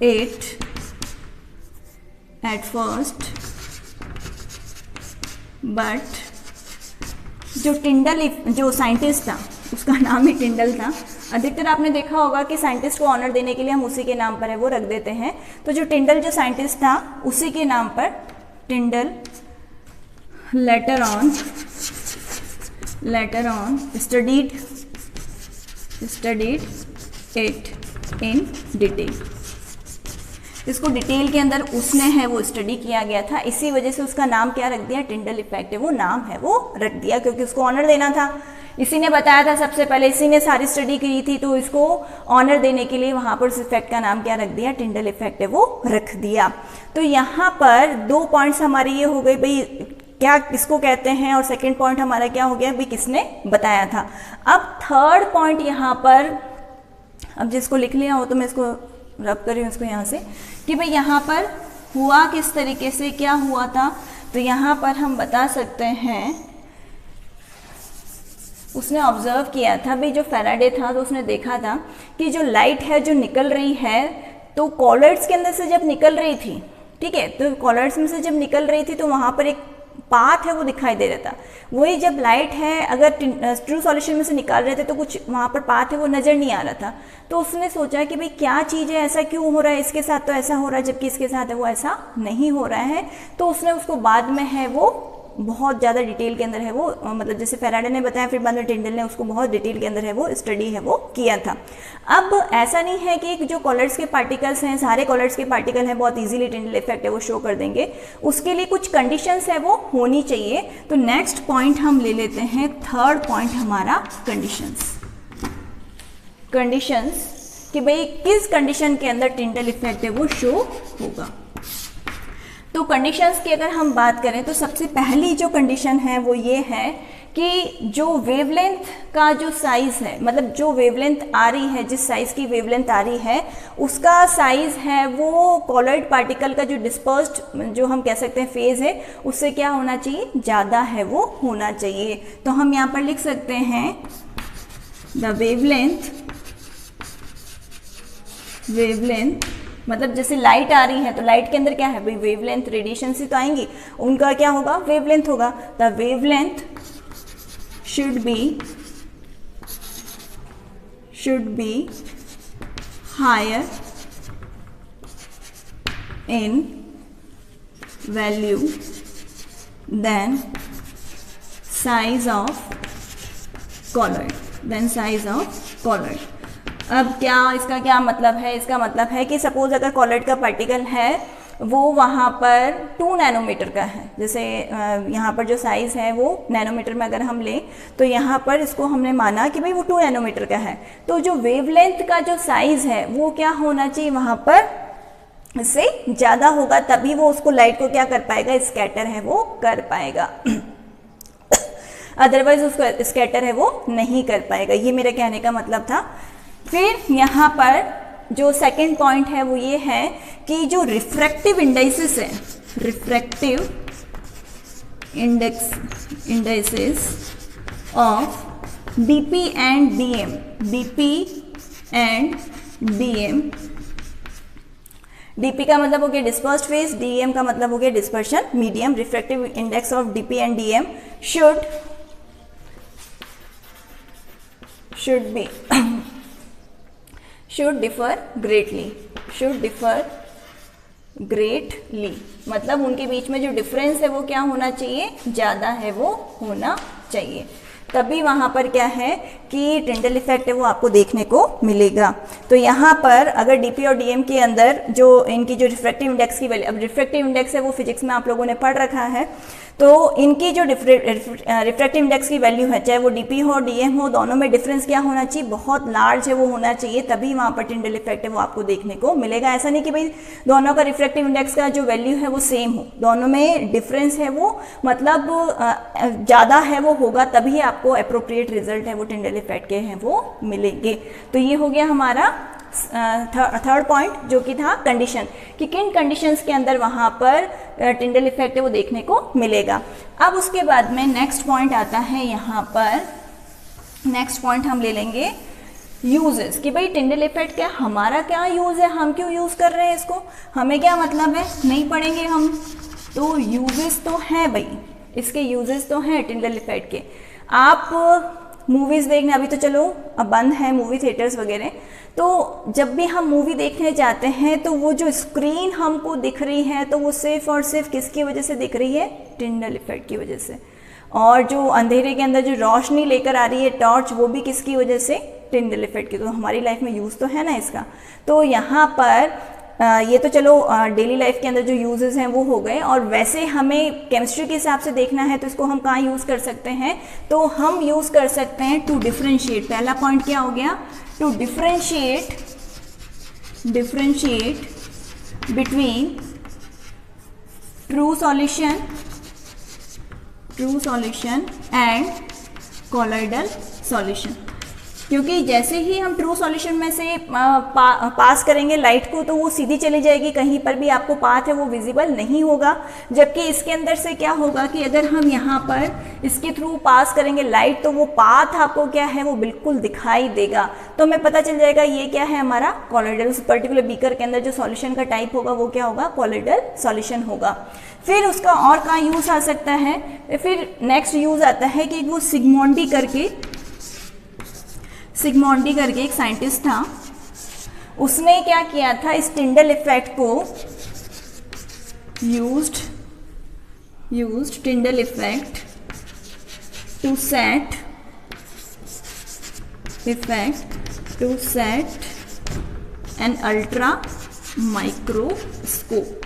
A: it at first, but जो टिंडल जो साइंटिस्ट था उसका नाम ही टिंडल था। अधिकतर आपने देखा होगा कि साइंटिस्ट को ऑनर देने के लिए हम उसी के नाम पर है वो रख देते हैं, तो जो टिंडल जो साइंटिस्ट था उसी के नाम पर टिंडल later on studied it in detail। इसको डिटेल के अंदर उसने है वो स्टडी किया गया था, इसी वजह से उसका नाम क्या रख दिया, टिंडल इफेक्ट है वो नाम है वो रख दिया, क्योंकि उसको ऑनर देना था, इसी ने बताया था सबसे पहले, इसी ने सारी स्टडी की थी, तो इसको ऑनर देने के लिए वहां पर उस इफेक्ट का नाम क्या रख दिया, टिंडल इफेक्ट है वो रख दिया। तो यहाँ पर 2 पॉइंट्स हमारे ये हो गए भाई क्या किसको कहते हैं, और सेकंड पॉइंट हमारा क्या हो गया भाई किसने बताया था। अब थर्ड पॉइंट यहाँ पर, अब जिसको लिख लिया हो तो मैं इसको रब कर रही हूँ इसको यहाँ से, कि भाई यहाँ पर हुआ किस तरीके से, क्या हुआ था, तो यहाँ पर हम बता सकते हैं उसने ऑब्जर्व किया था भाई, जो फैराडे था तो उसने देखा था कि जो लाइट है जो निकल रही है, तो कॉलर्स के अंदर से जब निकल रही थी, ठीक है, तो कॉलर्स में से जब निकल रही थी तो वहाँ पर एक पाथ है वो दिखाई दे रहा था, वही जब लाइट है अगर ट्रू सॉल्यूशन में से निकाल रहे थे तो कुछ वहाँ पर पाथ है वो नज़र नहीं आ रहा था। तो उसने सोचा कि भाई क्या चीज़ है, ऐसा क्यों हो रहा है, इसके साथ तो ऐसा हो रहा है जबकि इसके साथ है वो ऐसा नहीं हो रहा है। तो उसने उसको बाद में है वो बहुत ज़्यादा डिटेल के अंदर है वो, मतलब जैसे फैराडे ने बताया, फिर बाद में टिंडल ने उसको बहुत डिटेल के अंदर है वो स्टडी है वो किया था। अब ऐसा नहीं है कि जो कॉलर्स के पार्टिकल्स हैं, सारे कॉलर्स के पार्टिकल हैं बहुत इजीली टिंडल इफेक्ट है वो शो कर देंगे, उसके लिए कुछ कंडीशंस है वो होनी चाहिए। तो नेक्स्ट पॉइंट हम ले लेते हैं, थर्ड पॉइंट हमारा कंडीशंस कि भाई किस कंडीशन के अंदर टिंडल इफेक्ट है वो शो होगा। तो कंडीशंस की अगर हम बात करें तो सबसे पहली जो कंडीशन है वो ये है कि जो वेवलेंथ का जो साइज़ है, मतलब जो वेवलेंथ आ रही है, जिस साइज़ की वेवलेंथ आ रही है उसका साइज़ है वो कॉलॉइड पार्टिकल का जो डिस्पर्स्ड जो हम कह सकते हैं फेज़ है उससे क्या होना चाहिए, ज़्यादा है वो होना चाहिए। तो हम यहाँ पर लिख सकते हैं द वेवलेंथ मतलब जैसे लाइट आ रही है तो लाइट के अंदर क्या है भाई वेवलेंथ, रेडिएशन से तो आएंगी, उनका क्या होगा वेवलेंथ होगा। The wavelength should be higher in value than size of colloid. अब क्या इसका क्या मतलब है, इसका मतलब है कि सपोज अगर कॉलॉइड का पार्टिकल है वो वहाँ पर 2 नैनोमीटर का है, जैसे यहाँ पर जो साइज़ है वो नैनोमीटर में अगर हम लें तो यहाँ पर इसको हमने माना कि भाई वो 2 नैनोमीटर का है, तो जो वेवलेंथ का जो साइज़ है वो क्या होना चाहिए वहाँ पर इससे ज़्यादा होगा, तभी वो उसको लाइट को क्या कर पाएगा, स्कैटर है वो कर पाएगा, अदरवाइज उसको स्कैटर है वो नहीं कर पाएगा। ये मेरे कहने का मतलब था। फिर यहाँ पर जो सेकंड पॉइंट है वो ये है कि जो रिफ्रैक्टिव इंडाइसिस है, refractive indices of DP and DM, DP का मतलब हो गया डिस्पर्स्ड फेज, डीएम का मतलब हो गया dispersion medium. Refractive index of DP and DM should differ greatly, मतलब उनके बीच में जो डिफरेंस है वो क्या होना चाहिए, ज़्यादा है वो होना चाहिए। तभी वहाँ पर क्या है कि टिंडल इफेक्ट है वो आपको देखने को मिलेगा। तो यहाँ पर अगर डीपी और डीएम के अंदर जो इनकी जो रिफ्रैक्टिव इंडेक्स की वैल्यू, अब रिफ्रैक्टिव इंडेक्स है वो फिजिक्स में आप लोगों ने पढ़ रखा है, तो इनकी जो रिफ्रैक्टिव इंडेक्स की वैल्यू है, चाहे वो डीपी हो डीएम हो, दोनों में डिफरेंस क्या होना चाहिए, बहुत लार्ज है वो होना चाहिए, तभी वहाँ पर टिंडल इफेक्ट है वो आपको देखने को मिलेगा। ऐसा नहीं कि भाई दोनों का रिफ्रैक्टिव इंडेक्स का जो वैल्यू है वो सेम हो, दोनों में डिफरेंस है वो मतलब ज़्यादा है वो होगा, तभी आपको अप्रोप्रिएट रिजल्ट है वो टिंडल इफेक्ट के हैं वो मिलेंगे। तो ये हो गया हमारा थर्ड पॉइंट जो कि था कंडीशन, कि किन कंडीशंस के अंदर वहाँ पर टिंडल इफेक्ट है वो देखने को मिलेगा। अब उसके बाद में नेक्स्ट पॉइंट आता है, यहाँ पर नेक्स्ट पॉइंट हम ले लेंगे यूजेस, कि भाई टिंडल इफेक्ट क्या, हमारा क्या यूज़ है, हम क्यों यूज़ कर रहे हैं इसको, हमें क्या मतलब है, नहीं पढ़ेंगे हम, तो यूजेस तो हैं भाई, इसके यूजेस तो हैं टिंडल इफेक्ट के। आप मूवीज़ देखने, अभी तो चलो अब बंद है मूवी थिएटर्स वगैरह, तो जब भी हम मूवी देखने जाते हैं तो वो जो स्क्रीन हमको दिख रही है तो वो सिर्फ और सिर्फ किसकी वजह से दिख रही है, टिंडल इफेक्ट की वजह से। और जो अंधेरे के अंदर जो रोशनी लेकर आ रही है टॉर्च, वो भी किसकी वजह से, टिंडल इफेक्ट की। तो हमारी लाइफ में यूज़ तो है ना इसका। तो यहाँ पर ये तो चलो डेली लाइफ के अंदर जो यूजेस हैं वो हो गए, और वैसे हमें केमिस्ट्री के हिसाब से देखना है तो इसको हम कहाँ यूज़ कर सकते हैं, तो हम यूज़ कर सकते हैं टू डिफ्रेंशिएट। पहला पॉइंट क्या हो गया, to differentiate between true solution and colloidal solution. क्योंकि जैसे ही हम ट्रू सॉल्यूशन में से पास करेंगे लाइट को, तो वो सीधी चली जाएगी, कहीं पर भी आपको पाथ है वो विजिबल नहीं होगा। जबकि इसके अंदर से क्या होगा कि अगर हम यहाँ पर इसके थ्रू पास करेंगे लाइट, तो वो पाथ आपको क्या है वो बिल्कुल दिखाई देगा, तो हमें पता चल जाएगा ये क्या है, हमारा कॉलॉइडल, उस पर्टिकुलर बीकर के अंदर जो सॉल्यूशन का टाइप होगा वो क्या होगा, कॉलॉइडल सॉल्यूशन होगा। फिर उसका और कहाँ यूज़ आ सकता है, फिर नेक्स्ट यूज़ आता है कि वो सिग्मोंडी करके एक साइंटिस्ट था, उसने क्या किया था, इस टिंडल इफेक्ट को used Tyndall effect to set an ultra microscope.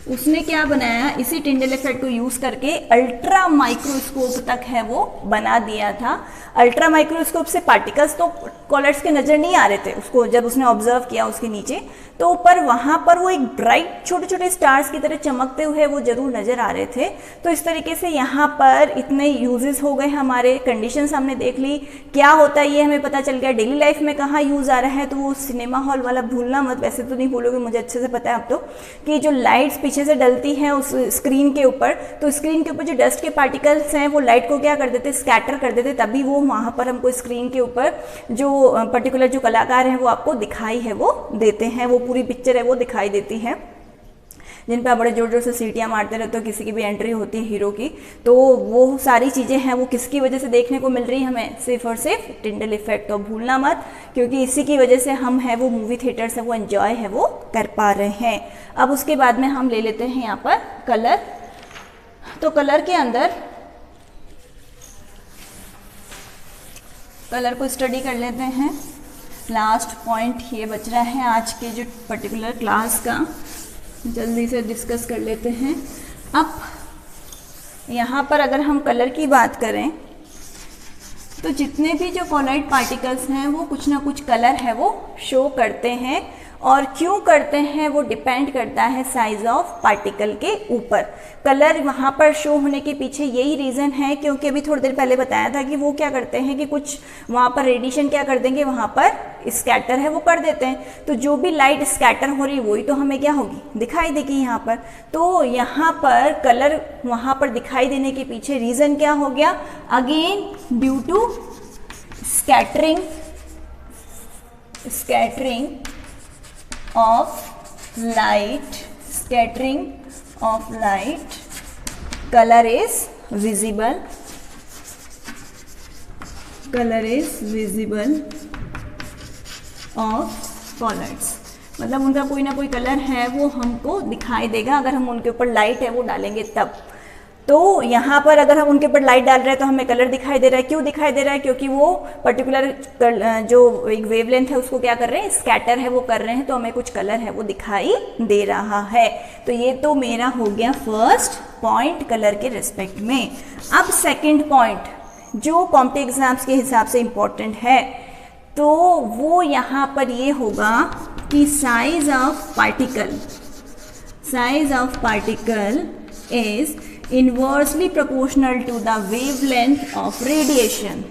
A: उसने क्या बनाया, इसी टिंडल इफेक्ट को यूज़ करके अल्ट्रा माइक्रोस्कोप तक है वो बना दिया था। अल्ट्रा माइक्रोस्कोप से पार्टिकल्स तो कॉलर्स के नज़र नहीं आ रहे थे उसको, जब उसने ऑब्जर्व किया उसके नीचे, तो पर वहाँ पर वो एक ब्राइट छोटे छोटे स्टार्स की तरह चमकते हुए वो जरूर नज़र आ रहे थे। तो इस तरीके से यहाँ पर इतने यूजेस हो गए हमारे, कंडीशंस हमने देख ली, क्या होता है ये हमें पता चल गया। डेली लाइफ में कहाँ यूज़ आ रहा है, तो वो सिनेमा हॉल वाला भूलना मत, वैसे तो नहीं भूलोगे, मुझे अच्छे से पता है अब तो, कि जो लाइट्स पीछे से डलती हैं उस स्क्रीन के ऊपर, तो स्क्रीन के ऊपर जो डस्ट के पार्टिकल्स हैं वो लाइट को क्या कर देते, स्कैटर कर देते, तभी वो वहाँ पर हमको स्क्रीन के ऊपर जो पर्टिकुलर जो कलाकार हैं वो आपको दिखाई है वो देते हैं, वो पूरी पिक्चर है वो दिखाई देती है, जिन पर बड़े जोर जोर से सीटियाँ मारते रहते हो, किसी की भी एंट्री होती है हीरो की, तो वो सारी चीज़ें हैं वो किसकी वजह से देखने को मिल रही है हमें, सिर्फ और सिर्फ टिंडल इफेक्ट। तो भूलना मत, क्योंकि इसी की वजह से हम है वो मूवी थिएटर से वो एंजॉय है वो कर पा रहे हैं। अब उसके बाद में हम ले लेते हैं यहाँ पर कलर। तो कलर के अंदर कलर को स्टडी कर लेते हैं। लास्ट पॉइंट ये बच रहा है आज के जो पर्टिकुलर क्लास का, जल्दी से डिस्कस कर लेते हैं। अब यहाँ पर अगर हम कलर की बात करें तो जितने भी जो कॉलॉइड पार्टिकल्स हैं वो कुछ ना कुछ कलर है वो शो करते हैं, और क्यों करते हैं वो डिपेंड करता है साइज ऑफ पार्टिकल के ऊपर। कलर वहाँ पर शो होने के पीछे यही रीज़न है, क्योंकि अभी थोड़ी देर पहले बताया था कि वो क्या करते हैं कि कुछ वहाँ पर रेडिएशन क्या कर देंगे, वहाँ पर स्कैटर है वो कर देते हैं, तो जो भी लाइट स्कैटर हो रही वही तो हमें क्या होगी, दिखाई देगी यहाँ पर। तो यहाँ पर कलर वहाँ पर दिखाई देने के पीछे रीज़न क्या हो गया, again due to scattering of light, scattering of light, color is visible of colors, मतलब उनका कोई ना कोई कलर है वो हमको दिखाई देगा अगर हम उनके ऊपर लाइट है वो डालेंगे तब। तो यहाँ पर अगर हम उनके ऊपर लाइट डाल रहे हैं तो हमें कलर दिखाई दे रहा है। क्यों दिखाई दे रहा है? क्योंकि वो पर्टिकुलर जो एक वेवलेंथ है उसको क्या कर रहे हैं, स्कैटर है वो कर रहे हैं, तो हमें कुछ कलर है वो दिखाई दे रहा है। तो ये तो मेरा हो गया फर्स्ट पॉइंट कलर के रिस्पेक्ट में। अब सेकेंड पॉइंट जो कॉम्पिटिटिव एग्जाम्स के हिसाब से इम्पोर्टेंट है, तो वो यहाँ पर ये होगा कि size of particle is inversely proportional to the wavelength of radiation.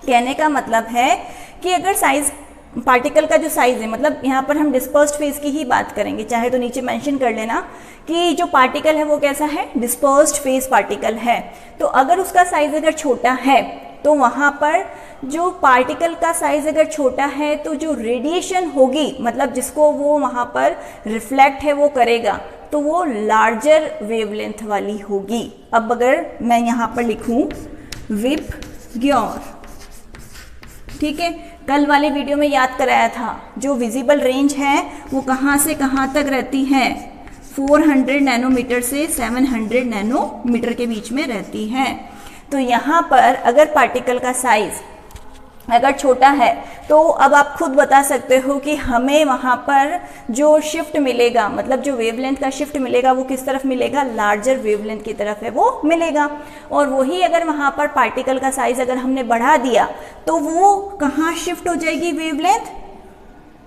A: कहने का मतलब है कि अगर साइज पार्टिकल का जो साइज है, मतलब यहाँ पर हम डिस्पर्स्ड फेज की ही बात करेंगे, चाहे तो नीचे मेंशन कर लेना कि जो पार्टिकल है वो कैसा है, डिस्पर्स्ड फेज पार्टिकल है। तो अगर उसका साइज अगर छोटा है तो वहाँ पर जो पार्टिकल का साइज अगर छोटा है तो जो रेडिएशन होगी, मतलब जिसको वो वहाँ पर रिफ्लेक्ट है वो करेगा, तो वो लार्जर वेवलेंथ वाली होगी। अब अगर मैं यहाँ पर लिखूँ विबग्योर, ठीक है, कल वाले वीडियो में याद कराया था जो विजिबल रेंज है वो कहाँ से कहाँ तक रहती है, 400 नैनोमीटर से 700 नैनोमीटर के बीच में रहती है। तो यहाँ पर अगर पार्टिकल का साइज अगर छोटा है तो अब आप खुद बता सकते हो कि हमें वहाँ पर जो शिफ्ट मिलेगा, मतलब जो वेवलेंथ का शिफ्ट मिलेगा वो किस तरफ मिलेगा, लार्जर वेवलेंथ की तरफ है वो मिलेगा। और वही अगर वहाँ पर पार्टिकल का साइज अगर हमने बढ़ा दिया तो वो कहाँ शिफ्ट हो जाएगी, वेवलेंथ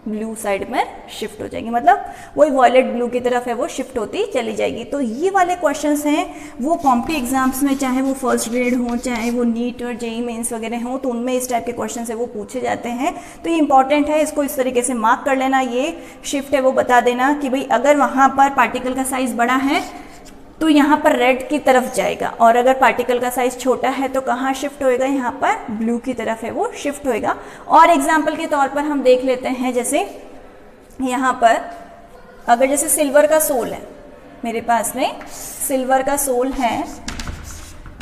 A: ब्लू साइड में शिफ्ट हो जाएगी, मतलब वही वॉयलेट ब्लू की तरफ है वो शिफ्ट होती चली जाएगी। तो ये वाले क्वेश्चंस हैं वो कॉम्पिटिटिव एग्जाम्स में, चाहे वो फर्स्ट ग्रेड हो, चाहे वो नीट और जेईई मेंस वगैरह हो, तो उनमें इस टाइप के क्वेश्चन है वो पूछे जाते हैं। तो ये इंपॉर्टेंट है, इसको इस तरीके से मार्क कर लेना। ये शिफ्ट है वो बता देना कि भाई अगर वहाँ पर पार्टिकल का साइज बड़ा है तो यहाँ पर रेड की तरफ जाएगा, और अगर पार्टिकल का साइज छोटा है तो कहाँ शिफ्ट होएगा, यहाँ पर ब्लू की तरफ है वो शिफ्ट होएगा। और एग्जाम्पल के तौर पर हम देख लेते हैं, जैसे यहाँ पर अगर जैसे सिल्वर का सोल है, मेरे पास में सिल्वर का सोल है,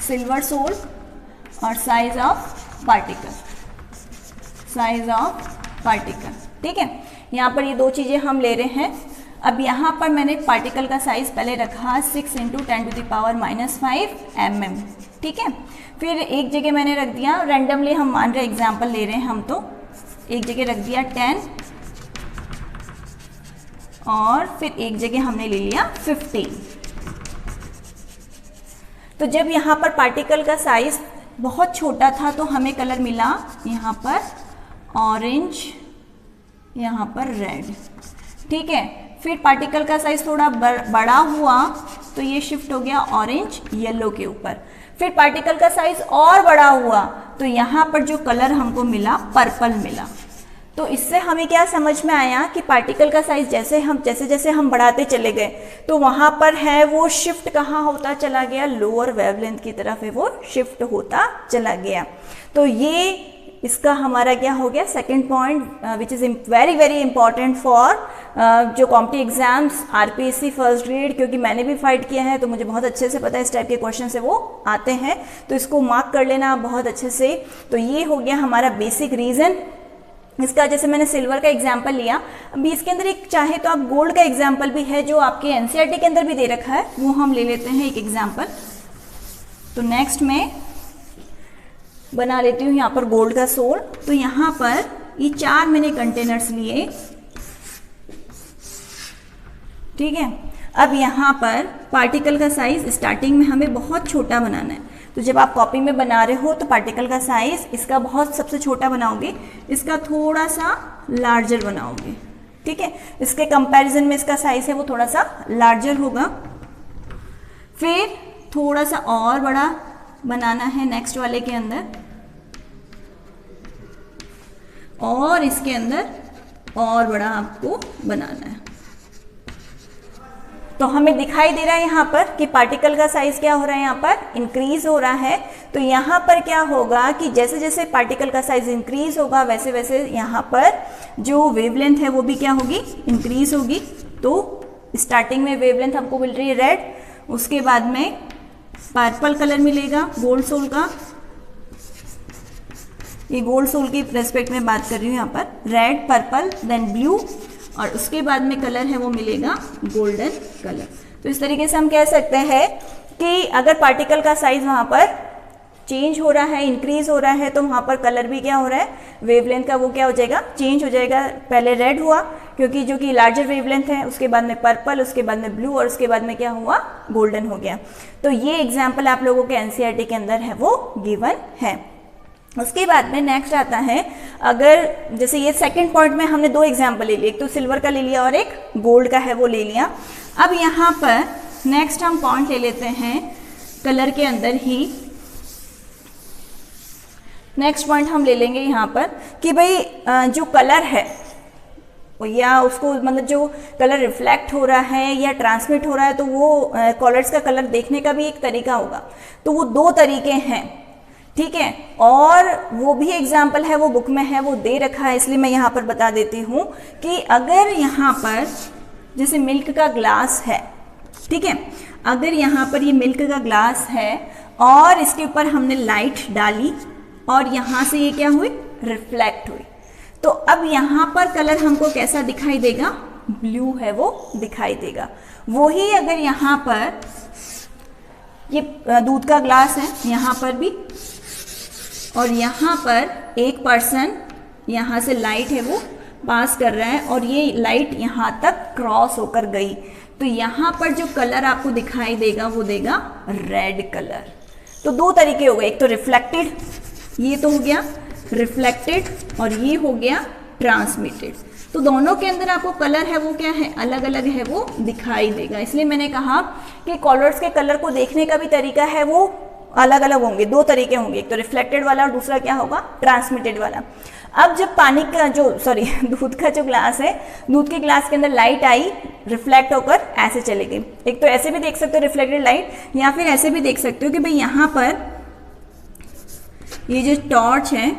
A: सिल्वर सोल और साइज ऑफ पार्टिकल, ठीक है। यहाँ पर ये दो चीज़ें हम ले रहे हैं। अब यहाँ पर मैंने पार्टिकल का साइज पहले रखा 6 × 10⁻⁵ mm, ठीक है। फिर एक जगह मैंने रख दिया, रैंडमली हम मान रहे एग्जांपल ले रहे हैं हम, तो एक जगह रख दिया 10 और फिर एक जगह हमने ले लिया 15। तो जब यहाँ पर पार्टिकल का साइज बहुत छोटा था तो हमें कलर मिला यहाँ पर ऑरेंज, यहाँ पर रेड, ठीक है। फिर पार्टिकल का साइज थोड़ा बड़ा हुआ तो ये शिफ्ट हो गया ऑरेंज येलो के ऊपर। फिर पार्टिकल का साइज और बड़ा हुआ तो यहाँ पर जो कलर हमको मिला पर्पल मिला। तो इससे हमें क्या समझ में आया कि पार्टिकल का साइज जैसे जैसे हम बढ़ाते चले गए तो वहाँ पर है वो शिफ्ट कहाँ होता चला गया, लोअर वेवलेंथ की तरफ है वो शिफ्ट होता चला गया। तो ये इसका हमारा क्या हो गया, second point which is very very important for जो competitive exams RPSC first grade, क्योंकि मैंने भी फाइट किया है तो मुझे बहुत अच्छे से पता है इस टाइप के क्वेश्चन से वो आते हैं। तो इसको मार्क कर लेना बहुत अच्छे से। तो ये हो गया हमारा बेसिक रीज़न इसका। जैसे मैंने सिल्वर का एग्जाम्पल लिया, अभी इसके अंदर एक चाहे तो आप गोल्ड का एग्जाम्पल भी है जो आपके एनसीईआरटी के अंदर भी दे रखा है, वो हम ले लेते हैं एक एग्जाम्पल। तो नेक्स्ट में बना लेती हूँ यहाँ पर गोल्ड का सोल। तो यहाँ पर ये 4 मैंने कंटेनर्स लिए, ठीक है। अब यहाँ पर पार्टिकल का साइज स्टार्टिंग में हमें बहुत छोटा बनाना है। तो जब आप कॉपी में बना रहे हो तो पार्टिकल का साइज इसका बहुत सबसे छोटा बनाओगे, इसका थोड़ा सा लार्जर बनाओगे, ठीक है। इसके कंपैरिजन में इसका साइज है वो थोड़ा सा लार्जर होगा। फिर थोड़ा सा और बड़ा बनाना है नेक्स्ट वाले के अंदर, और इसके अंदर और बड़ा आपको बनाना है। तो हमें दिखाई दे रहा है यहाँ पर कि पार्टिकल का साइज क्या हो रहा है, यहाँ पर इंक्रीज हो रहा है। तो यहाँ पर क्या होगा कि जैसे जैसे पार्टिकल का साइज इंक्रीज होगा वैसे वैसे यहाँ पर जो वेवलेंथ है वो भी क्या होगी, इंक्रीज होगी। तो स्टार्टिंग में वेवलेंथ हमको मिल रही है रेड, उसके बाद में पर्पल कलर मिलेगा गोल्ड सोल का, ये गोल्ड सोल की रेस्पेक्ट में बात कर रही हूँ यहाँ पर, रेड पर्पल देन ब्लू, और उसके बाद में कलर है वो मिलेगा गोल्डन कलर। तो इस तरीके से हम कह सकते हैं कि अगर पार्टिकल का साइज वहाँ पर चेंज हो रहा है, इंक्रीज हो रहा है, तो वहाँ पर कलर भी क्या हो रहा है, वेवलेंथ का वो क्या हो जाएगा, चेंज हो जाएगा। पहले रेड हुआ क्योंकि जो कि लार्जर वेवलेंथ है, उसके बाद में पर्पल, उसके बाद में ब्लू और उसके बाद में क्या हुआ, गोल्डन हो गया। तो ये एग्जाम्पल आप लोगों के एनसीईआरटी के अंदर है वो गिवन है। उसके बाद में नेक्स्ट आता है, अगर जैसे ये सेकंड पॉइंट में हमने दो एग्जाम्पल ले लिए, एक तो सिल्वर का ले लिया और एक गोल्ड का है वो ले लिया। अब यहाँ पर नेक्स्ट हम पॉइंट ले लेते हैं कलर के अंदर ही। नेक्स्ट पॉइंट हम ले लेंगे यहाँ पर कि भाई जो कलर है या उसको मतलब जो कलर रिफ्लेक्ट हो रहा है या ट्रांसमिट हो रहा है, तो वो कलर्स का कलर देखने का भी एक तरीका होगा। तो वो दो तरीके हैं, ठीक है, और वो भी एग्जाम्पल है वो बुक में है, वो दे रखा है, इसलिए मैं यहाँ पर बता देती हूँ कि अगर यहाँ पर जैसे मिल्क का ग्लास है, ठीक है, अगर यहाँ पर ये मिल्क का ग्लास है और इसके ऊपर हमने लाइट डाली और यहाँ से ये क्या हुई, रिफ्लेक्ट हुई, तो अब यहाँ पर कलर हमको कैसा दिखाई देगा, ब्लू है वो दिखाई देगा। वही अगर यहाँ पर ये दूध का ग्लास है यहाँ पर भी, और यहाँ पर एक पर्सन यहाँ से लाइट है वो पास कर रहा है और ये लाइट यहाँ तक क्रॉस होकर गई, तो यहाँ पर जो कलर आपको दिखाई देगा वो देगा रेड कलर। तो दो तरीके हो गए, एक तो रिफ्लेक्टेड, ये तो हो गया रिफ्लेक्टेड, और ये हो गया ट्रांसमिटेड। तो दोनों के अंदर आपको कलर है वो क्या है, अलग अलग है वो दिखाई देगा। इसलिए मैंने कहा कि कलर्स के कलर को देखने का भी तरीका है वो अलग अलग होंगे, दो तरीके होंगे, एक तो रिफ्लेक्टेड वाला और दूसरा क्या होगा, ट्रांसमिटेड वाला। अब जब पानी का जो दूध का जो ग्लास है, दूध के ग्लास के अंदर लाइट आई, रिफ्लेक्ट होकर ऐसे चले गई। एक तो ऐसे भी देख सकते हो रिफ्लेक्टेड लाइट, या फिर ऐसे भी देख सकते हो कि भाई यहाँ पर ये जो टॉर्च है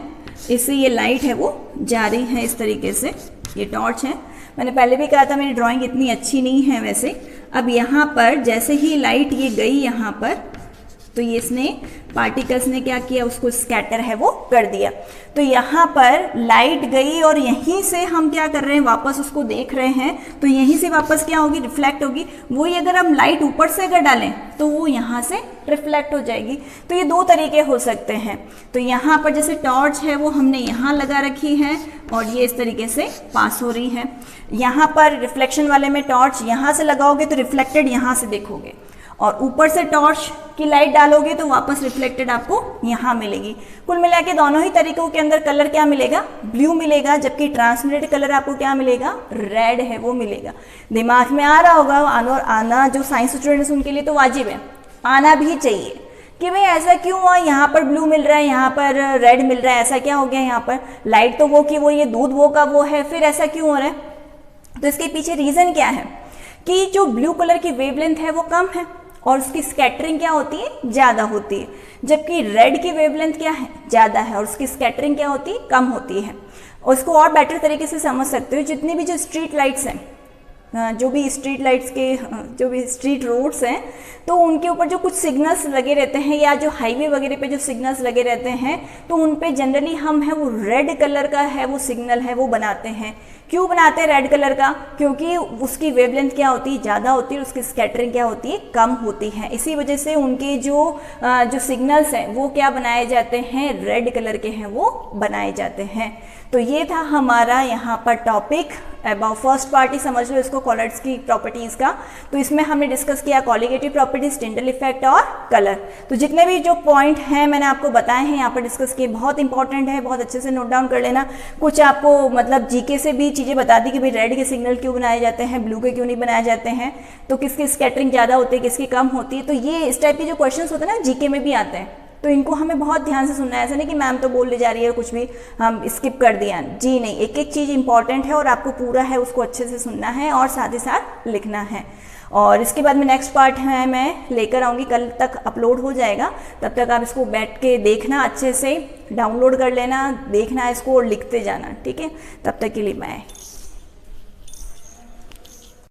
A: इससे ये लाइट है वो जा रही है इस तरीके से, ये टॉर्च है। मैंने पहले भी कहा था मेरी ड्राइंग इतनी अच्छी नहीं है वैसे। अब यहाँ पर जैसे ही लाइट ये गई यहाँ पर, तो ये इसने पार्टिकल्स ने क्या किया, उसको स्कैटर है वो कर दिया। तो यहाँ पर लाइट गई और यहीं से हम क्या कर रहे हैं, वापस उसको देख रहे हैं, तो यहीं से वापस क्या होगी, रिफ्लेक्ट होगी। वही अगर हम लाइट ऊपर से अगर डालें तो वो यहाँ से रिफ्लेक्ट हो जाएगी। तो ये दो तरीके हो सकते हैं। तो यहाँ पर जैसे टॉर्च है वो हमने यहाँ लगा रखी है और ये इस तरीके से पास हो रही है। यहाँ पर रिफ्लेक्शन वाले में टॉर्च यहाँ से लगाओगे तो रिफ्लेक्टेड यहाँ से देखोगे, और ऊपर से टॉर्च की लाइट डालोगे तो वापस रिफ्लेक्टेड आपको यहाँ मिलेगी। कुल मिला के दोनों ही तरीकों के अंदर कलर क्या मिलेगा, ब्लू मिलेगा, जबकि ट्रांसमिटेड कलर आपको क्या मिलेगा, रेड है वो मिलेगा। दिमाग में आ रहा होगा, आना जो साइंस स्टूडेंट्स उनके लिए तो वाजिब है, आना भी चाहिए कि भाई ऐसा क्यों हुआ, यहाँ पर ब्लू मिल रहा है, यहाँ पर रेड मिल रहा है, ऐसा क्या हो गया, यहाँ पर लाइट तो वो की वो, ये दूध वो का वो है, फिर ऐसा क्यों हो रहा है। तो इसके पीछे रीज़न क्या है कि जो ब्लू कलर की वेवलेंथ है वो कम है और उसकी स्कैटरिंग क्या होती है, ज़्यादा होती है, जबकि रेड की वेवलेंथ क्या है, ज़्यादा है और उसकी स्कैटरिंग क्या होती है, कम होती है। और उसको और बेटर तरीके से समझ सकते हो, जितनी भी जो स्ट्रीट लाइट्स हैं, जो भी स्ट्रीट लाइट्स के जो भी स्ट्रीट रोड्स हैं, तो उनके ऊपर जो कुछ सिग्नल्स लगे रहते हैं या जो हाईवे वगैरह पे जो सिग्नल्स लगे रहते हैं, तो उन पे जनरली हम है वो रेड कलर का है वो सिग्नल है वो बनाते हैं। क्यों बनाते हैं रेड कलर का, क्योंकि उसकी वेवलेंथ क्या होती है, ज़्यादा होती है, उसकी स्कैटरिंग क्या होती है, कम होती है। इसी वजह से उनके जो सिग्नल्स हैं वो क्या बनाए जाते हैं, रेड कलर के हैं वो बनाए जाते हैं। तो ये था हमारा यहाँ पर टॉपिक अबाउट फर्स्ट पार्ट ही समझ लो इसको, कॉलर्स की प्रॉपर्टीज़ का। तो इसमें हमने डिस्कस किया कॉलिगेटिव प्रॉपर्टीज, टिंडल इफेक्ट और कलर। तो जितने भी जो पॉइंट हैं मैंने आपको बताए हैं यहाँ पर डिस्कस किए, बहुत इंपॉर्टेंट है, बहुत अच्छे से नोट डाउन कर लेना। कुछ आपको मतलब जीके से भी चीज़ें बता दी कि भाई रेड के सिग्नल क्यों बनाए जाते हैं, ब्लू के क्यों नहीं बनाए जाते हैं, तो किसकी स्कैटरिंग ज़्यादा होती है, किसकी कम होती है। तो ये इस टाइप के जो क्वेश्चन होते हैं ना जीके में भी आते हैं, तो इनको हमें बहुत ध्यान से सुनना है। ऐसा नहीं कि मैम तो बोल ले जा रही है कुछ भी हम स्किप कर दिया, जी नहीं, एक एक चीज़ इंपॉर्टेंट है और आपको पूरा है उसको अच्छे से सुनना है और साथ ही साथ लिखना है। और इसके बाद में नेक्स्ट पार्ट है मैं लेकर आऊँगी, कल तक अपलोड हो जाएगा। तब तक आप इसको बैठ के देखना, अच्छे से डाउनलोड कर लेना, देखना इसको और लिखते जाना, ठीक है। तब तक के लिए बाय।